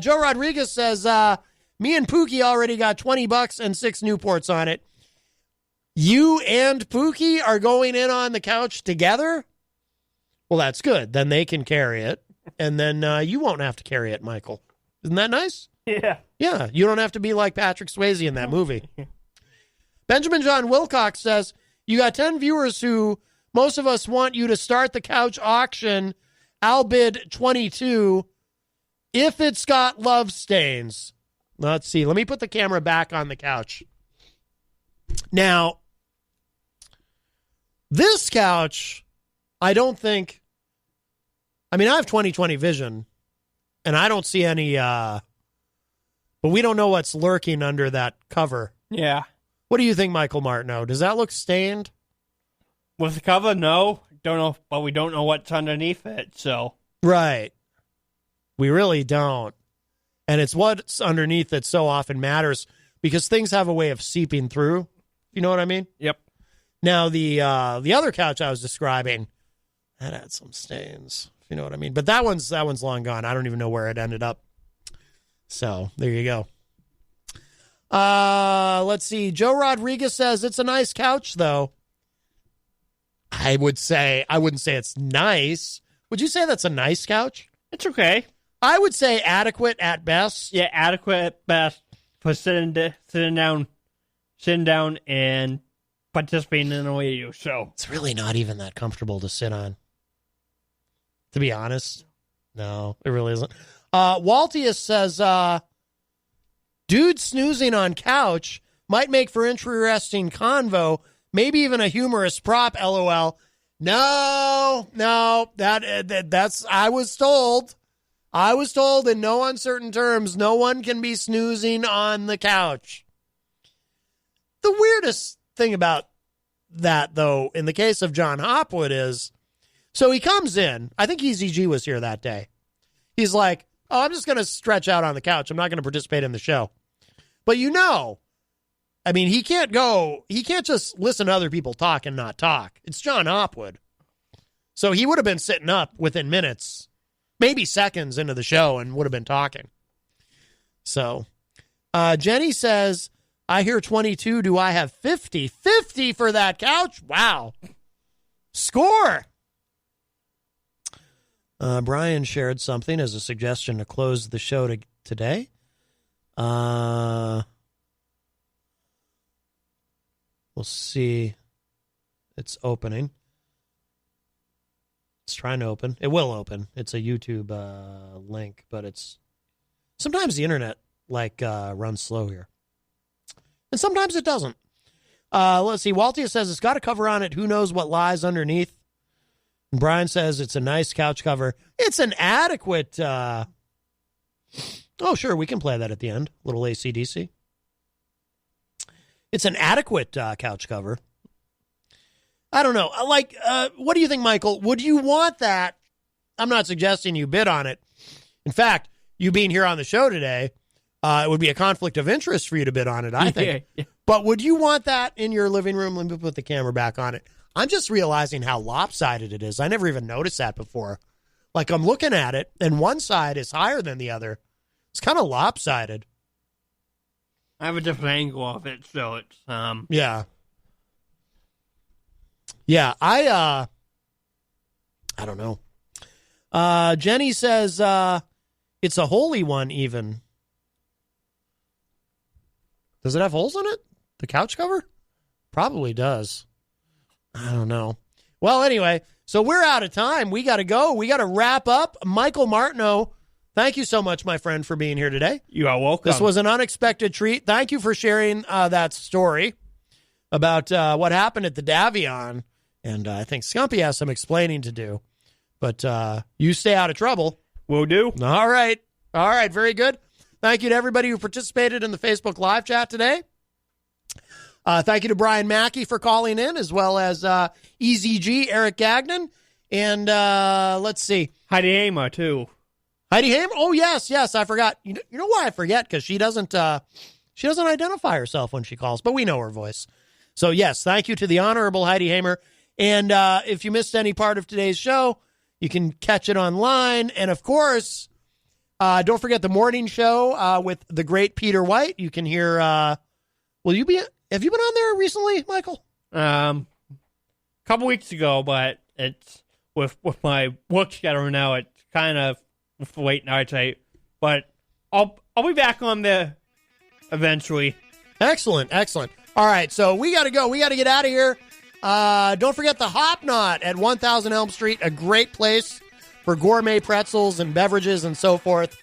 Joe Rodriguez says, me and Pookie already got $20 and 6 Newports on it. You and Pookie are going in on the couch together? Well, that's good. Then they can carry it, and then you won't have to carry it, Michael. Isn't that nice? Yeah. Yeah, you don't have to be like Patrick Swayze in that movie. Benjamin John Wilcox says, you got 10 viewers who most of us want you to start the couch auction. I'll bid 22 if it's got love stains. Let's see. Let me put the camera back on the couch. Now, this couch, I don't think, I mean, I have 20/20 vision, and I don't see any, but we don't know what's lurking under that cover. Yeah. What do you think, Michael Martineau? Does that look stained? With the cover, no. Don't know, but we don't know what's underneath it, so. Right. We really don't. And it's what's underneath that so often matters because things have a way of seeping through. You know what I mean? Yep. Now, the other couch I was describing, that had some stains, if you know what I mean. But that one's long gone. I don't even know where it ended up. So, there you go. Let's see. Joe Rodriguez says, it's a nice couch, though. I wouldn't say it's nice. Would you say that's a nice couch? It's okay. I would say adequate at best. Yeah, adequate at best for sitting down and participating in a radio show. It's really not even that comfortable to sit on. To be honest. No, it really isn't. Waltius says, dude snoozing on couch might make for interesting convo, maybe even a humorous prop, LOL. No, that's, I was told in no uncertain terms, no one can be snoozing on the couch. The weirdest thing about that, though, in the case of John Hopwood is, so he comes in, I think Easy G was here that day. He's like, oh, I'm just going to stretch out on the couch. I'm not going to participate in the show. But I mean, he can't just listen to other people talk and not talk. It's John Hopwood. So he would have been sitting up within minutes, maybe seconds into the show and would have been talking. So Jenny says, I hear 22. Do I have 50? 50 for that couch? Wow. Score. Brian shared something as a suggestion to close the show today. We'll see. It's opening. It's trying to open. It will open. It's a YouTube link, but it's sometimes the internet runs slow here, and sometimes it doesn't. Let's see. Waltia says it's got a cover on it. Who knows what lies underneath? And Brian says it's a nice couch cover. It's an adequate. Oh, sure, we can play that at the end. Little AC/DC. It's an adequate couch cover. I don't know. What do you think, Michael? Would you want that? I'm not suggesting you bid on it. In fact, you being here on the show today, It would be a conflict of interest for you to bid on it, I think. Yeah. But would you want that in your living room? Let me put the camera back on it. I'm just realizing how lopsided it is. I never even noticed that before. Like, I'm looking at it, and one side is higher than the other. It's kind of lopsided. I have a different angle of it, so it's Yeah. Yeah, I don't know. Jenny says it's a holy one even. Does it have holes in it? The couch cover? Probably does. I don't know. Well, anyway, so we're out of time. We got to go. We got to wrap up. Michael Martineau, thank you so much, my friend, for being here today. You are welcome. This was an unexpected treat. Thank you for sharing that story about what happened at the Davion. And I think Scumpy has some explaining to do. But you stay out of trouble. Will do. All right. All right. Very good. Thank you to everybody who participated in the Facebook live chat today. Thank you to Brian Mackey for calling in, as well as EZG, Eric Gagnon. And let's see. Heidi Hamer, too. Heidi Hamer? Oh, yes, I forgot. You know why I forget? Because she doesn't identify herself when she calls, but we know her voice. So, yes, thank you to the Honorable Heidi Hamer. And if you missed any part of today's show, you can catch it online. And, of course, don't forget the morning show with the great Peter White. You can hear, have you been on there recently, Michael? Couple weeks ago, but it's with my work schedule now, it's kind of late night. But I'll be back on there eventually. Excellent. All right, so we got to go. We got to get out of here. Don't forget the Hop Knot at 1000 Elm Street, a great place for gourmet pretzels and beverages and so forth.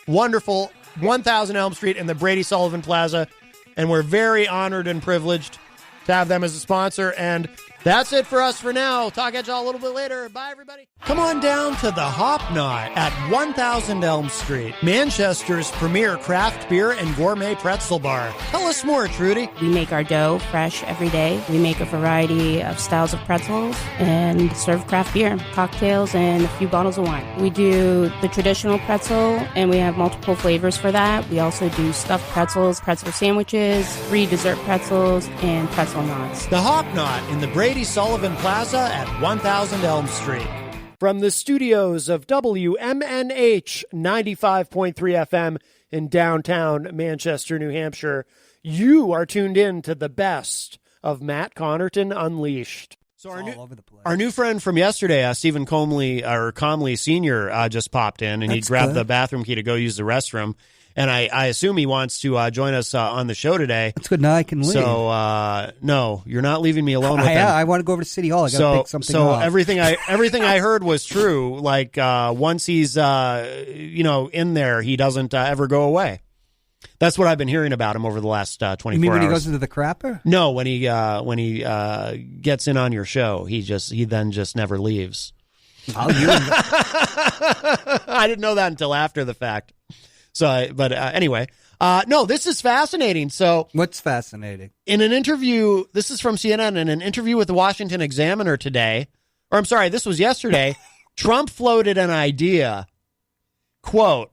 Wonderful. 1000 Elm Street in the Brady Sullivan Plaza. And we're very honored and privileged to have them as a sponsor. And that's it for us for now. Talk at y'all a little bit later. Bye, everybody. Come on down to the Hop Knot at 1000 Elm Street, Manchester's premier craft beer and gourmet pretzel bar. Tell us more, Trudy. We make our dough fresh every day. We make a variety of styles of pretzels and serve craft beer, cocktails, and a few bottles of wine. We do the traditional pretzel, and we have multiple flavors for that. We also do stuffed pretzels, pretzel sandwiches, free dessert pretzels, and pretzel knots. The Hop Knot in the Brady Sullivan Plaza at 1000 Elm Street. From the studios of WMNH 95.3 FM in downtown Manchester, New Hampshire, you are tuned in to the best of Matt Connarton Unleashed. So our new friend from yesterday, Stephen Comley Sr., just popped in, and he grabbed the bathroom key to go use the restroom. And I assume he wants to join us on the show today. That's good. Now I can leave. So, no, you're not leaving me alone with him. I want to go over to City Hall. I got to pick something up. So everything I heard was true. Like, once he's, in there, he doesn't ever go away. That's what I've been hearing about him over the last 24 hours. You mean when he goes into the crapper? No, when he gets in on your show, he then just never leaves. I didn't know that until after the fact. So, anyway, no, this is fascinating. So, what's fascinating? In an interview, this is from CNN, in an interview with the Washington Examiner today, or I'm sorry, this was yesterday, Trump floated an idea. Quote,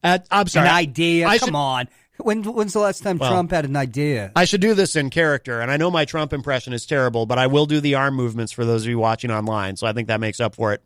I'm sorry. An idea? Come on. When's the last time Trump had an idea? I should do this in character, and I know my Trump impression is terrible, but I will do the arm movements for those of you watching online, so I think that makes up for it.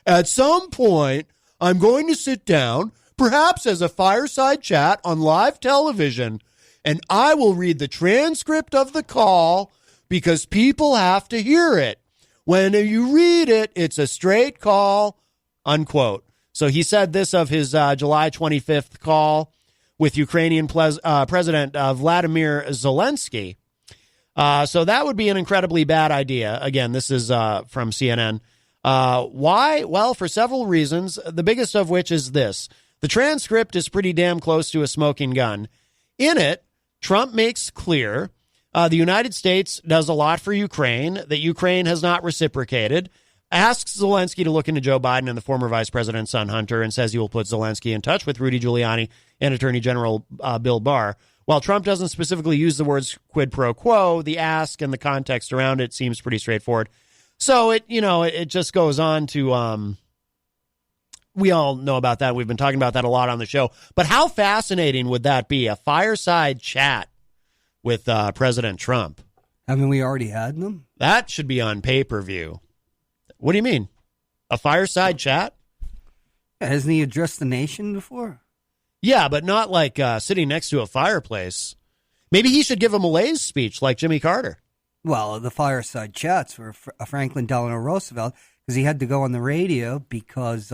At some point, I'm going to sit down, perhaps as a fireside chat on live television, and I will read the transcript of the call because people have to hear it. When you read it, it's a straight call, unquote. So he said this of his July 25th call with Ukrainian President Vladimir Zelensky. So that would be an incredibly bad idea. Again, this is from CNN. Why? Well, for several reasons, the biggest of which is this. The transcript is pretty damn close to a smoking gun. In it, Trump makes clear the United States does a lot for Ukraine, that Ukraine has not reciprocated, asks Zelensky to look into Joe Biden and the former vice president's son, Hunter, and says he will put Zelensky in touch with Rudy Giuliani and Attorney General Bill Barr. While Trump doesn't specifically use the words quid pro quo, the ask and the context around it seems pretty straightforward. So it just goes on to we all know about that. We've been talking about that a lot on the show. But how fascinating would that be? A fireside chat with President Trump. Haven't we already had them? That should be on pay-per-view. What do you mean? A fireside chat? Yeah, hasn't he addressed the nation before? Yeah, but not like sitting next to a fireplace. Maybe he should give a malaise speech like Jimmy Carter. Well, the fireside chats were Franklin Delano Roosevelt, because he had to go on the radio because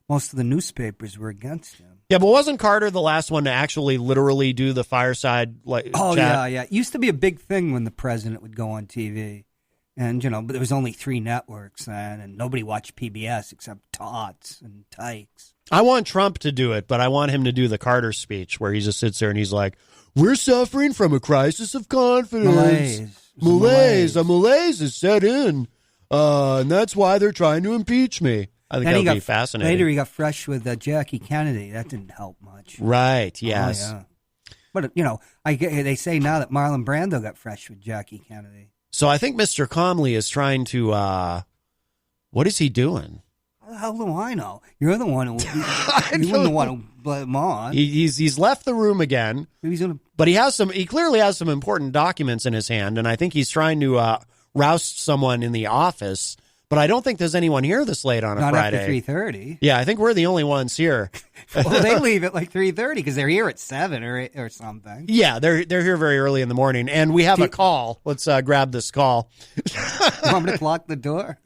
most of the newspapers were against him. Yeah, but wasn't Carter the last one to actually literally do the fireside chat? Yeah. It used to be a big thing when the president would go on TV. And, but there was only 3 networks then, and nobody watched PBS except tots and tykes. I want Trump to do it, but I want him to do the Carter speech where he just sits there and he's like, we're suffering from a crisis of confidence. Malaise. A malaise is set in, and that's why they're trying to impeach me. I think that would be fascinating. Later he got fresh with Jackie Kennedy. That didn't help much. Right, yes. Oh, yeah. But, they say now that Marlon Brando got fresh with Jackie Kennedy. So I think Mr. Comley is trying to, what is he doing? How the hell do I know? You're the one who, you wouldn't want to blame him on. He's left the room again, but he clearly has some important documents in his hand, and I think he's trying to roust someone in the office. But I don't think there's anyone here this late on a Friday. Not after 3:30. Yeah, I think we're the only ones here. Well, they leave at like 3:30 because they're here at 7 or something. Yeah, they're here very early in the morning, and we have a call. Let's grab this call. You want me to lock the door?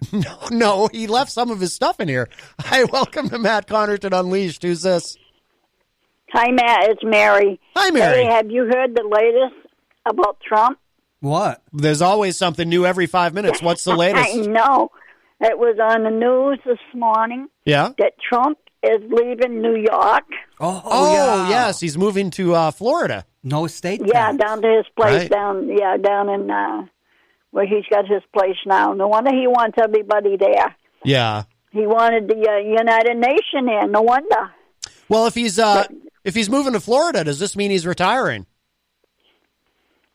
No, he left some of his stuff in here. Hi, welcome to Matt Connarton Unleashed. Who's this? Hi, Matt. It's Mary. Hi, Mary. Hey, have you heard the latest about Trump? What? There's always something new every 5 minutes. What's the latest? I know. It was on the news this morning. Yeah? That Trump is leaving New York. Oh yeah. Yes. He's moving to Florida. No state tax. Yeah, down to his place Right. down in where he's got his place now. No wonder he wants everybody there. Yeah. He wanted the United Nation there. No wonder. Well, if he's moving to Florida, does this mean he's retiring?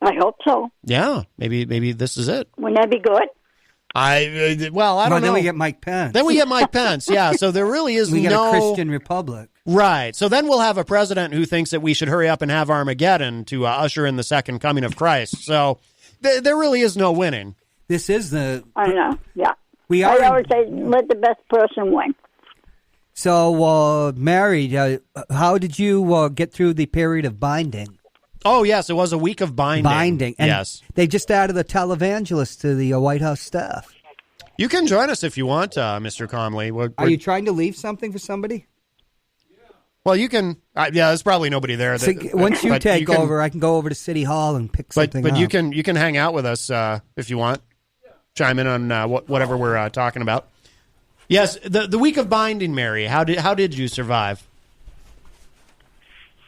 I hope so. Yeah. Maybe this is it. Wouldn't that be good? I don't know. Then we get Mike Pence. Yeah, so there really is we no... get a Christian republic. Right. So then we'll have a president who thinks that we should hurry up and have Armageddon to usher in the second coming of Christ. So there really is no winning. This is the... I know, yeah. I always say, let the best person win. So, Mary, how did you get through the period of binding? Oh, yes, it was a week of binding. And yes. They just added a televangelist to the White House staff. You can join us if you want, Mr. Comley. Are you trying to leave something for somebody? Well, you can. Yeah, there's probably nobody there. Once you take over, I can go over to City Hall and pick something up. But you can hang out with us if you want. Chime in on whatever we're talking about. Yes, the week of binding, Mary. How did you survive?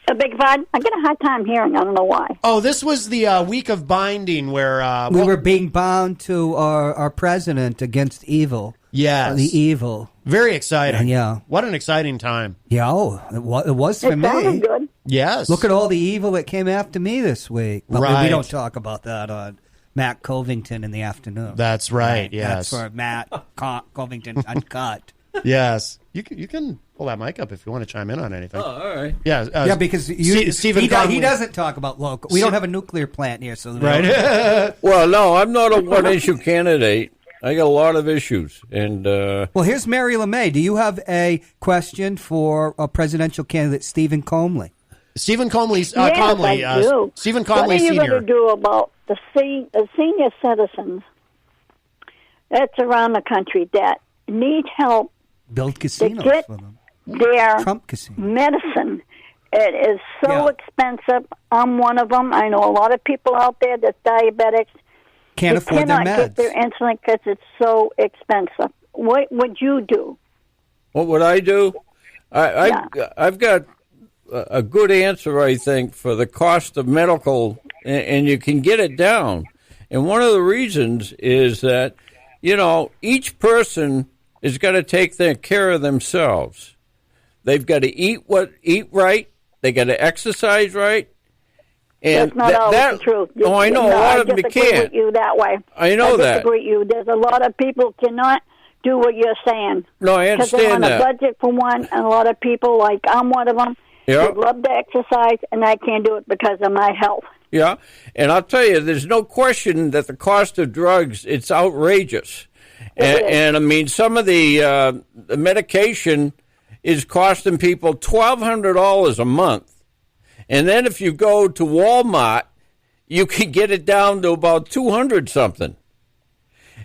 A big fun. I get a hard time hearing. I don't know why. Oh, this was the week of binding where we were being bound to our president against evil. Yes, the evil. Very exciting. Yeah, what an exciting time. Yeah, it was for me. Sounded good. Yes. Look at all the evil that came after me this week. But right. We don't talk about that on Matt Covington in the afternoon. That's right. Yes. That's for Matt Covington Uncut. Yes. You can pull that mic up if you want to chime in on anything. Oh, all right. Yeah. Because Stephen he doesn't talk about local. We don't have a nuclear plant here, so right. Well, no, I'm not a one-issue candidate. I got a lot of issues, and well, here's Mary LeMay. Do you have a question for a presidential candidate, Stephen Comley? Stephen Comley's Yes, I do. Stephen What Comley are you Senior. going to do about the senior citizens that's around the country that need help Build to casinos get for them. their Trump casino. medicine? It is so expensive. I'm one of them. I know a lot of people out there that's diabetics. Can't afford their cannot meds. get their insulin because it's so expensive. What would you do? what would I do? I've got a good answer, I think, for the cost of medical, and you can get it down. And one of the reasons is that, each person is got to take care of themselves. They've got to eat right. They got to exercise right. And that's not always the truth. Oh, I know. A lot of them can't. can't. With you that way. I know that. I disagree with you. There's a lot of people do what you're saying. No, I Because they understand want a that. budget for one, and a lot of people, like I'm one of them, Yeah. would love to exercise, and I can't do it because of my health. Yeah, and I'll tell you, there's no question that the cost of drugs, it's outrageous. And I mean, some of the medication is costing people $1,200 a month. And then if you go to Walmart, you can get it down to about $200-something.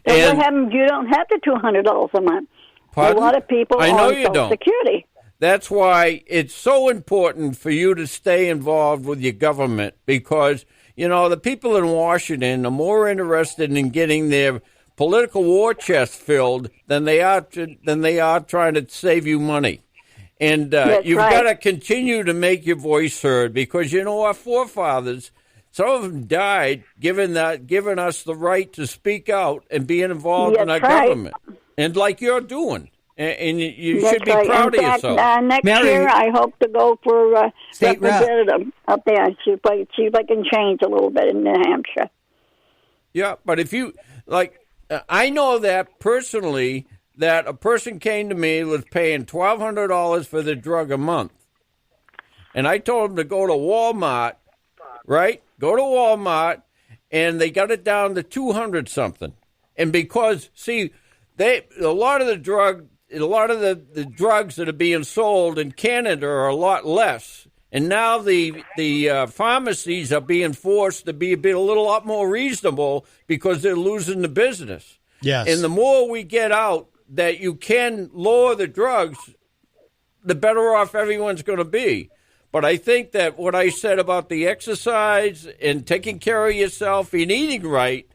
So what happens? You don't have the $200 a month. Pardon? A lot of people I know on you Social don't. Security. That's why it's so important for you to stay involved with your government because, you know, the people in Washington are more interested in getting their political war chest filled than they are trying to save you money. And you've got to continue to make your voice heard because, you know, our forefathers, some of them died giving us the right to speak out and being involved in our government. And like you're doing. And you should be proud of yourself. Next year, I hope to go for State rep. representative up there and see if I can change a little bit in New Hampshire. Yeah, but if you, like, I know that personally that a person came to me was paying $1,200 for the drug a month. And I told him to go to Walmart, right? Go to Walmart, and they got it down to $200-something. And because, see, a lot of the drugs that are being sold in Canada are a lot less. And now the pharmacies are being forced to be a little lot more reasonable because they're losing the business. Yes. And the more we get out that you can lower the drugs, the better off everyone's going to be. But I think that what I said about the exercise and taking care of yourself and eating right,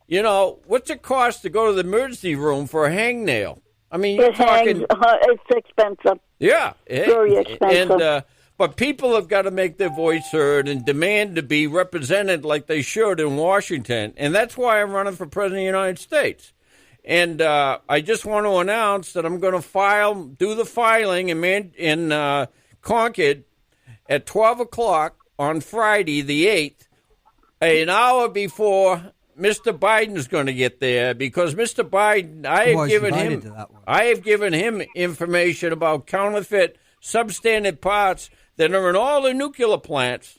you know, what's it cost to go to the emergency room for a hangnail? I mean, you're talking. It's expensive. Yeah. Very expensive. But people have got to make their voice heard and demand to be represented like they should in Washington. And that's why I'm running for president of the United States. And I just want to announce that I'm going to do the filing in Concord at 12 o'clock on Friday, the 8th, an hour before Mr. Biden's going to get there, because Mr. Biden, I have given him information about counterfeit substandard parts that are in all the nuclear plants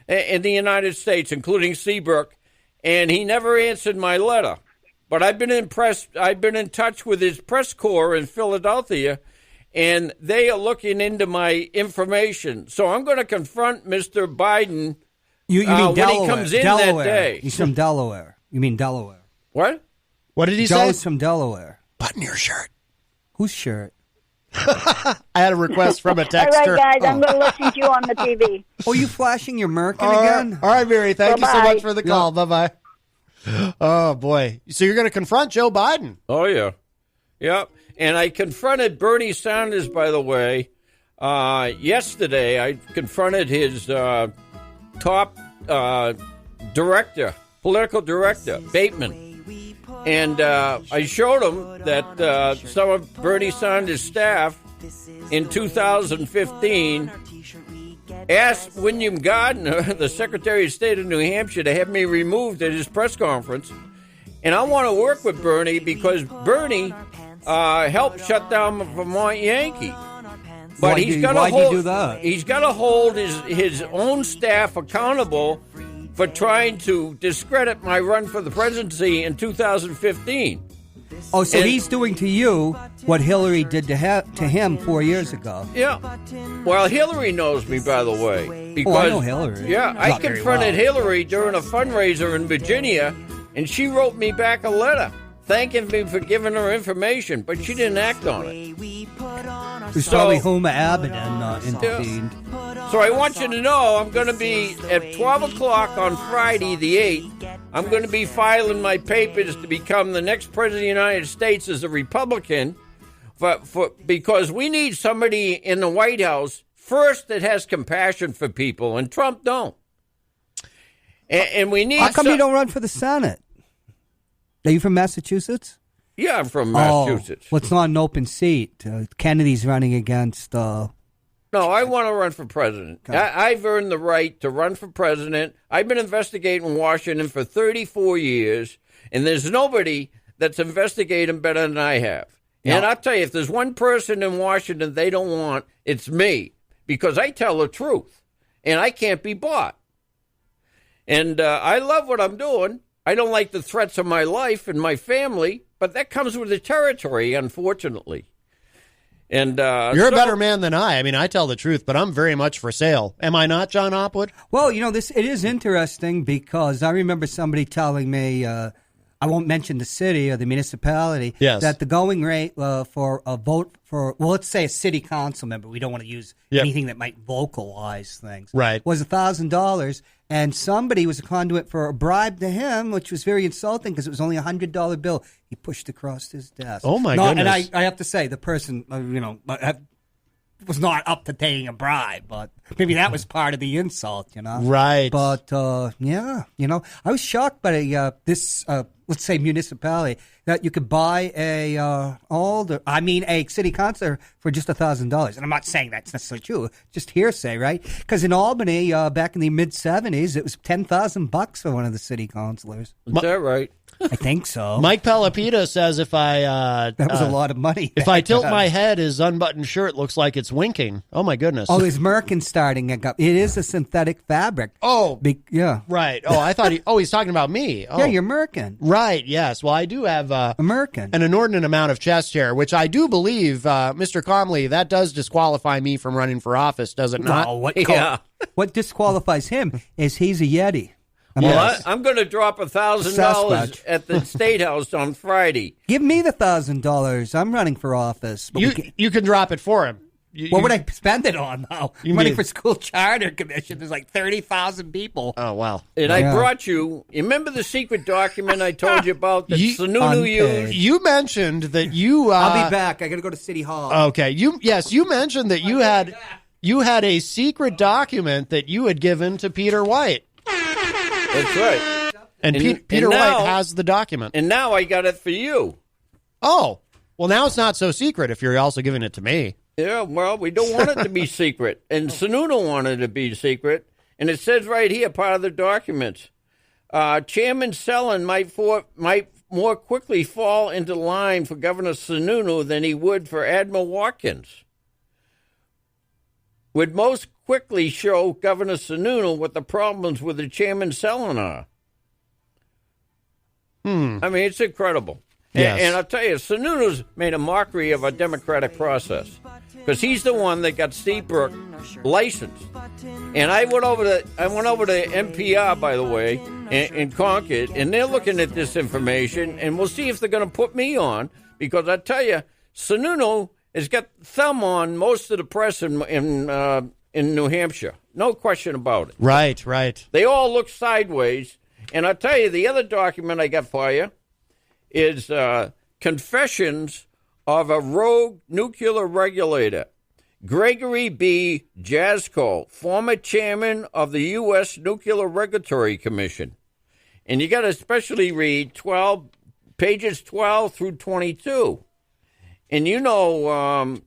in the United States, including Seabrook, and he never answered my letter. But I've been in touch with his press corps in Philadelphia, and they are looking into my information. So I'm going to confront Mr. Biden You mean when Delaware? he comes in Delaware. that day. He's from Delaware. You mean Delaware? What? What did he Joe's say? from Delaware. Button your shirt. Whose shirt? I had a request from a All texter. right, guys, I'm going to listen to you on the TV. Oh, you flashing your Merkin again? All right, Mary, thank you so Bye-bye. much for the call. Bye-bye. Oh, boy. So you're going to confront Joe Biden. Oh, yeah. Yep. And I confronted Bernie Sanders, by the way, yesterday. I confronted his top political director, Bateman. And I showed him that some of Bernie Sanders' staff in 2015 asked William Gardner, the Secretary of State of New Hampshire, to have me removed at his press conference. And I want to work with Bernie because Bernie helped shut down the Vermont Yankee. But Why'd you do that? He's got to hold his own staff accountable for trying to discredit my run for the presidency in 2015. Oh, so he's doing to you what Hillary did to him 4 years ago. Yeah. Well, Hillary knows me, by the way. Because, I know Hillary. Yeah, I Not very confronted well. Hillary during a fundraiser in Virginia, and she wrote me back a letter thanking me for giving her information, but she didn't act on it. It was probably Huma Abedin intervened. So I want you to know I'm going to be at 12 o'clock on Friday, the 8th. I'm going to be filing my papers to become the next president of the United States as a Republican because we need somebody in the White House, first, that has compassion for people, and Trump don't. And we need... How come you don't run for the Senate? Are you from Massachusetts? Yeah, I'm from Massachusetts. Well, it's not an open seat. Kennedy's running against... No, I want to run for president. I've earned the right to run for president. I've been investigating Washington for 34 years, and there's nobody that's investigating better than I have. And I'll tell you, if there's one person in Washington they don't want, it's me, because I tell the truth, and I can't be bought. And I love what I'm doing. I don't like the threats of my life and my family, but that comes with the territory, unfortunately. And you're a better man than I. I mean, I tell the truth, but I'm very much for sale. Am I not, John Opwood? Well, you know, it is interesting because I remember somebody telling me, I won't mention the city or the municipality, that the going rate for a vote for, well, let's say a city council member, we don't want to use anything that might vocalize things, right, was $1,000. And somebody was a conduit for a bribe to him, which was very insulting because it was only a $100 bill. He pushed across his desk. Oh, my goodness. And I have to say, the person, was not up to paying a bribe, but maybe that was part of the insult, Right. But, I was shocked by this, let's say, municipality that you could buy a city councilor for just $1,000. And I'm not saying that's necessarily true, just hearsay, right? Because in Albany, back in the mid-'70s, it was $10,000 for one of the city councilors. Is that right? I think so. Mike Pelopita says if I... that was a lot of money. If I tilt my head, his unbuttoned shirt looks like it's winking. Oh, my goodness. Oh, his merkin starting. It is a synthetic fabric. Oh. Yeah. Right. Oh, I thought he's talking about me. Oh. Yeah, you're merkin. Right, yes. Well, I do have a merkin. An inordinate amount of chest hair, which I do believe, Mr. Comley, that does disqualify me from running for office, does it not? No, what disqualifies him is he's a Yeti. Well, I'm going to drop $1,000 at the State House on Friday. Give me the $1,000. I'm running for office. You can drop it for him. What would I spend it on, though? I'm running for school charter commission. There's like 30,000 people. Oh, wow. And I brought you remember the secret document I told you about that Sununu used? You mentioned that you... I'll be back. I got to go to City Hall. Okay. You mentioned that you had a secret document that you had given to Peter White. That's right. And Peter White has the document. And now I got it for you. Oh. Well, now it's not so secret if you're also giving it to me. Yeah, well, we don't want it to be secret. And Sununu wanted it to be secret. And it says right here, part of the documents, Chairman Sellon might more quickly fall into line for Governor Sununu than he would for Admiral Watkins. Would most quickly show Governor Sununu what the problems with the Chairman Sellon are. I mean, it's incredible. Yes. And I'll tell you, Sununu's made a mockery of our democratic process because he's the one that got Seabrook licensed. And I went over to NPR, by the way, in Concord, and they're looking at this information, and we'll see if they're going to put me on because I tell you, Sununu has got thumb on most of the press in New Hampshire. No question about it. Right. They all look sideways. And I'll tell you, the other document I got for you is Confessions of a Rogue Nuclear Regulator. Gregory B. Jasko, former chairman of the U.S. Nuclear Regulatory Commission. And you got to especially read pages 12 through 22. And you know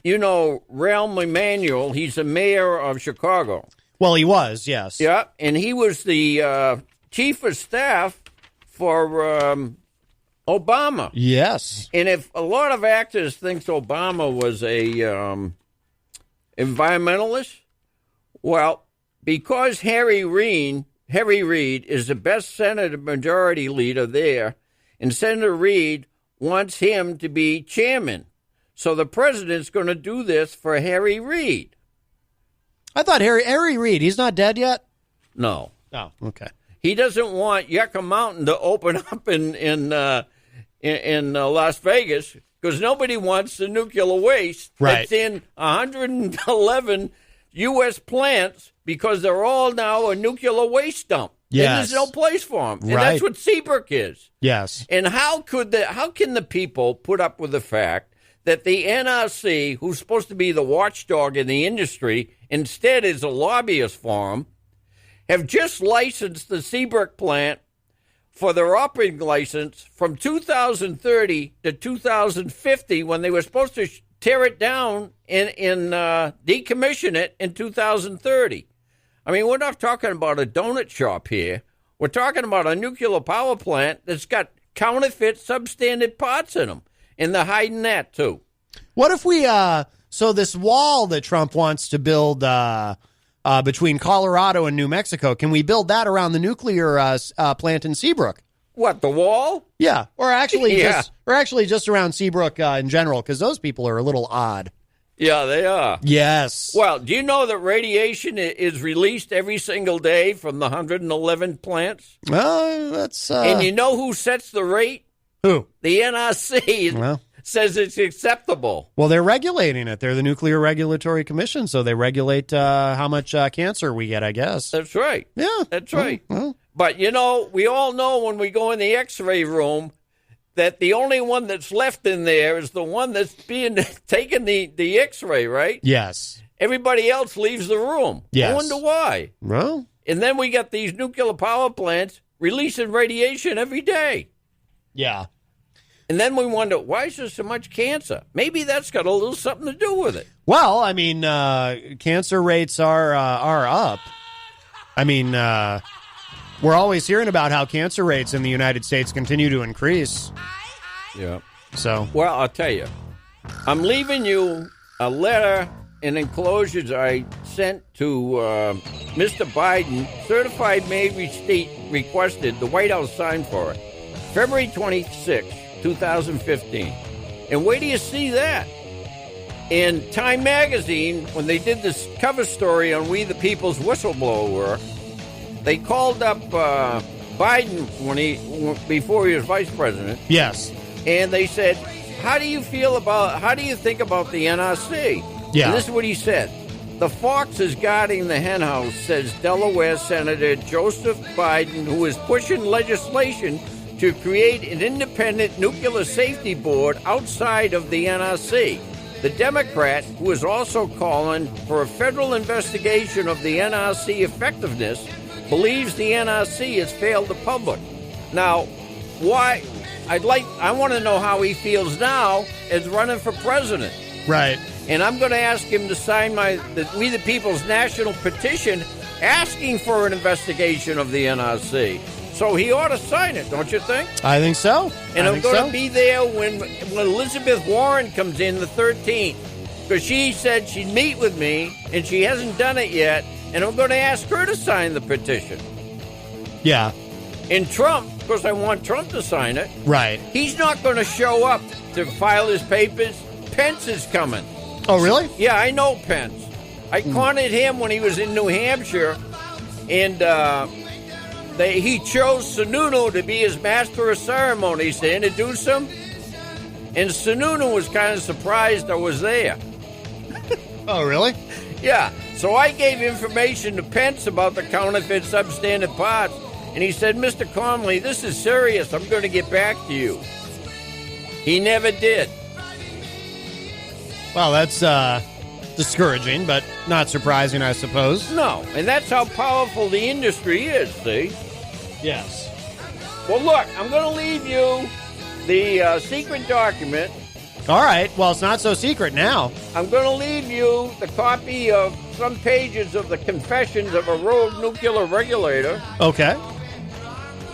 Rahm Emanuel, he's the mayor of Chicago. Well, he was, yes. Yeah, and he was the chief of staff for Obama. Yes. And if a lot of actors think Obama was a environmentalist, well, because Harry Reid is the best Senate Majority Leader there, and Senator Reid wants him to be chairman. So the president's going to do this for Harry Reid. I thought Harry Reid, he's not dead yet? No. Oh, okay. He doesn't want Yucca Mountain to open up in Las Vegas because nobody wants the nuclear waste that's in 111 U.S. plants because they're all now a nuclear waste dump. Yes. And there's no place for them. And that's what Seabrook is. Yes. And how can the people put up with the fact that the NRC, who's supposed to be the watchdog in the industry, instead is a lobbyist for them, have just licensed the Seabrook plant for their operating license from 2030 to 2050 when they were supposed to tear it down and decommission it in 2030. I mean, we're not talking about a donut shop here. We're talking about a nuclear power plant that's got counterfeit substandard parts in them. And they're hiding that, too. What if we, so this wall that Trump wants to build between Colorado and New Mexico, can we build that around the nuclear plant in Seabrook? What, the wall? Yeah, or actually just around Seabrook in general, because those people are a little odd. Yeah, they are. Yes. Well, do you know that radiation is released every single day from the 111 plants? Well, that's... And you know who sets the rate? Who? The NRC says it's acceptable. Well, they're regulating it. They're the Nuclear Regulatory Commission, so they regulate how much cancer we get, I guess. That's right. Yeah. That's right. Well. But, we all know when we go in the X-ray room that the only one that's left in there is the one that's being taking the X-ray, right? Yes. Everybody else leaves the room. Yes. I wonder why. Well. And then we got these nuclear power plants releasing radiation every day. Yeah. And then we wonder, why is there so much cancer? Maybe that's got a little something to do with it. Well, I mean, cancer rates are up. I mean, we're always hearing about how cancer rates in the United States continue to increase. Yeah. So. Well, I'll tell you. I'm leaving you a letter and enclosures I sent to Mr. Biden, certified mail receipt requested, the White House signed for it, February 26, 2015. And wait till you see that. In Time Magazine, when they did this cover story on We the People's whistleblower, they called up Biden before he was vice president. Yes. And they said, how do you think about the NRC? Yeah. And this is what he said. The fox is guarding the henhouse, says Delaware Senator Joseph Biden, who is pushing legislation to create an independent nuclear safety board outside of the NRC. The Democrat, who is also calling for a federal investigation of the NRC effectiveness, believes the NRC has failed the public. Now, why? I want to know how he feels now as running for president. Right. And I'm going to ask him to sign We the People's national petition asking for an investigation of the NRC. So he ought to sign it, don't you think? I think so. And I'm going to be there when Elizabeth Warren comes in the 13th. Because she said she'd meet with me, and she hasn't done it yet. And I'm going to ask her to sign the petition. Yeah. And Trump, of course, I want Trump to sign it. Right. He's not going to show up to file his papers. Pence is coming. Oh, really? Yeah, I know Pence. I cornered him when he was in New Hampshire, and he chose Sununu to be his master of ceremonies to introduce him. And Sununu was kind of surprised I was there. Oh, really? Yeah. So I gave information to Pence about the counterfeit substandard parts, and he said, Mr. Conley, this is serious. I'm going to get back to you. He never did. Well, that's discouraging, but not surprising, I suppose. No, and that's how powerful the industry is, see? Yes. Well, look, I'm going to leave you the secret document. All right. Well, it's not so secret now. I'm going to leave you the copy of some pages of the Confessions of a Rogue Nuclear Regulator. Okay.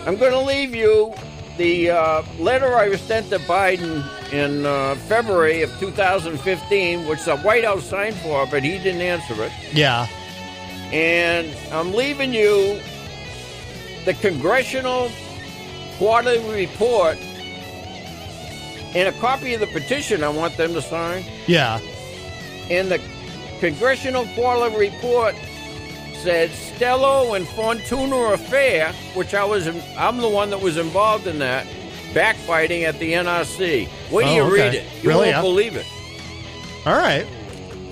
I'm going to leave you the letter I was sent to Biden in February of 2015, which the White House signed for, but he didn't answer it. Yeah. And I'm leaving you the Congressional Quarterly Report and a copy of the petition I want them to sign. Yeah. And the Congressional Quarterly Report said Stello and Fortuna affair, which I'm the one that was involved in that, backbiting at the NRC. Wait till you read it. You really, won't believe it. All right.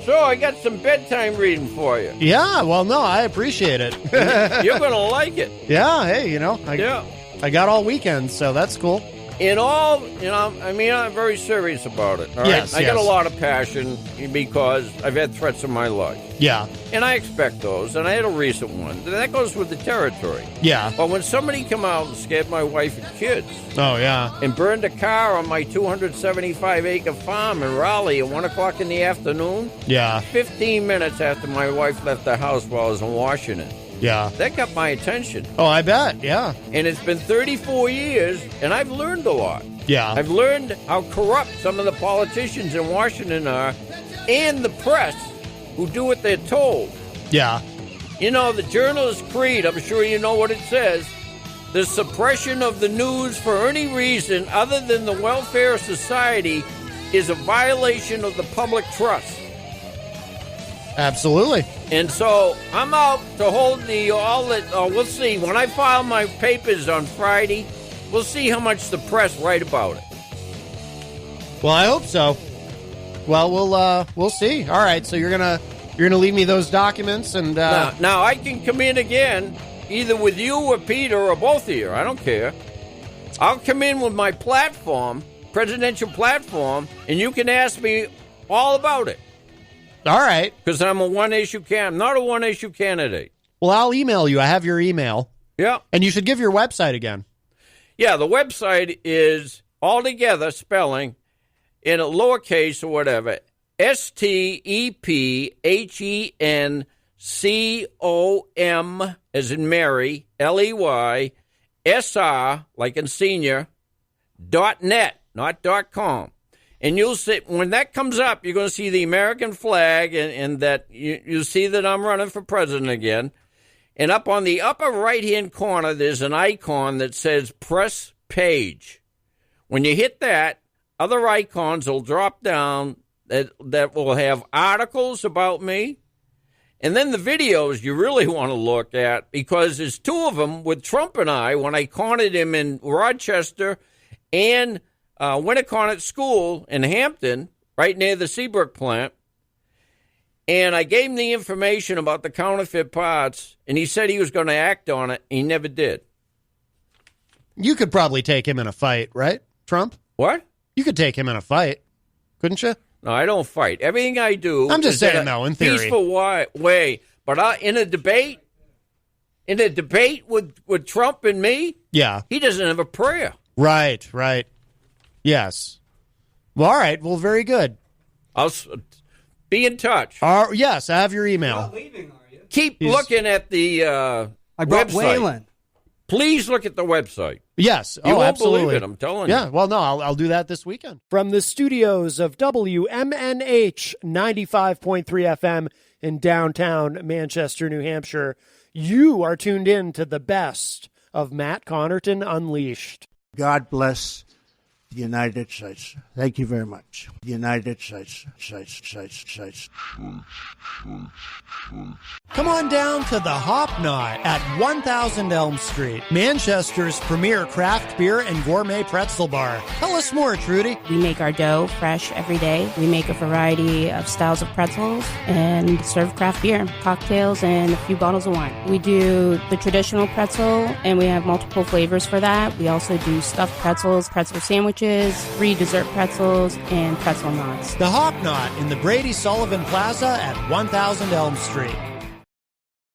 So I got some bedtime reading for you. Yeah, well, no, I appreciate it. You're going to like it. Yeah, hey, I got all weekend, so that's cool. In all, I'm very serious about it. All right? Yes, I got a lot of passion because I've had threats in my life. Yeah. And I expect those, and I had a recent one. And that goes with the territory. Yeah. But when somebody come out and scared my wife and kids. Oh, yeah. And burned a car on my 275-acre farm in Raleigh at 1 o'clock in the afternoon. Yeah. 15 minutes after my wife left the house while I was in Washington. Yeah. That got my attention. Oh, I bet. Yeah. And it's been 34 years, and I've learned a lot. Yeah. I've learned how corrupt some of the politicians in Washington are, and the press who do what they're told. Yeah. You know, the journalist creed, I'm sure you know what it says. The suppression of the news for any reason other than the welfare of society is a violation of the public trust. Absolutely. And so I'm out to hold we'll see. When I file my papers on Friday, we'll see how much the press write about it. Well, I hope so. Well, we'll see. All right, so you're gonna leave me those documents, and now I can come in again, either with you or Peter or both of you. I don't care. I'll come in with my platform, presidential platform, and you can ask me all about it. All right, because I'm a one-issue I'm not a one-issue candidate. Well, I'll email you. I have your email. Yeah, and you should give your website again. Yeah, the website is all together spelling. In a lowercase or whatever, STEPHENCOM, as in Mary, LEY, SR, like in senior, .net, not .com. And you'll see, when that comes up, you're going to see the American flag, and that you'll see that I'm running for president again. And up on the upper right-hand corner, there's an icon that says Press Page. When you hit that, other icons will drop down that will have articles about me. And then the videos you really want to look at, because there's two of them with Trump and I when I cornered him in Rochester and Connarton School in Hampton, right near the Seabrook plant. And I gave him the information about the counterfeit parts, and he said he was going to act on it. He never did. You could probably take him in a fight, right, Trump? What? You could take him in a fight, couldn't you? No, I don't fight. Everything I do. I'm just saying, though, in theory, peaceful way. But in a debate with Trump and me, yeah, he doesn't have a prayer. Right. Yes. Well, all right. Well, very good. I'll be in touch. Yes, I have your email. You're not leaving, are you? Keep looking at the I brought website. Waylon. Please look at the website. Yes. You won't absolutely. believe it, I'm telling you. Yeah, well, no, I'll do that this weekend. From the studios of WMNH 95.3 FM in downtown Manchester, New Hampshire, you are tuned in to the best of Matt Connarton Unleashed. God bless the United States. Thank you very much. United States. Come on down to the Hop Knot at 1000 Elm Street, Manchester's premier craft beer and gourmet pretzel bar. Tell us more, Trudy. We make our dough fresh every day. We make a variety of styles of pretzels and serve craft beer, cocktails, and a few bottles of wine. We do the traditional pretzel, and we have multiple flavors for that. We also do stuffed pretzels, pretzel sandwiches, free dessert pretzels, and pretzel knots. The Hop Knot in the Brady Sullivan Plaza at 1000 Elm Street.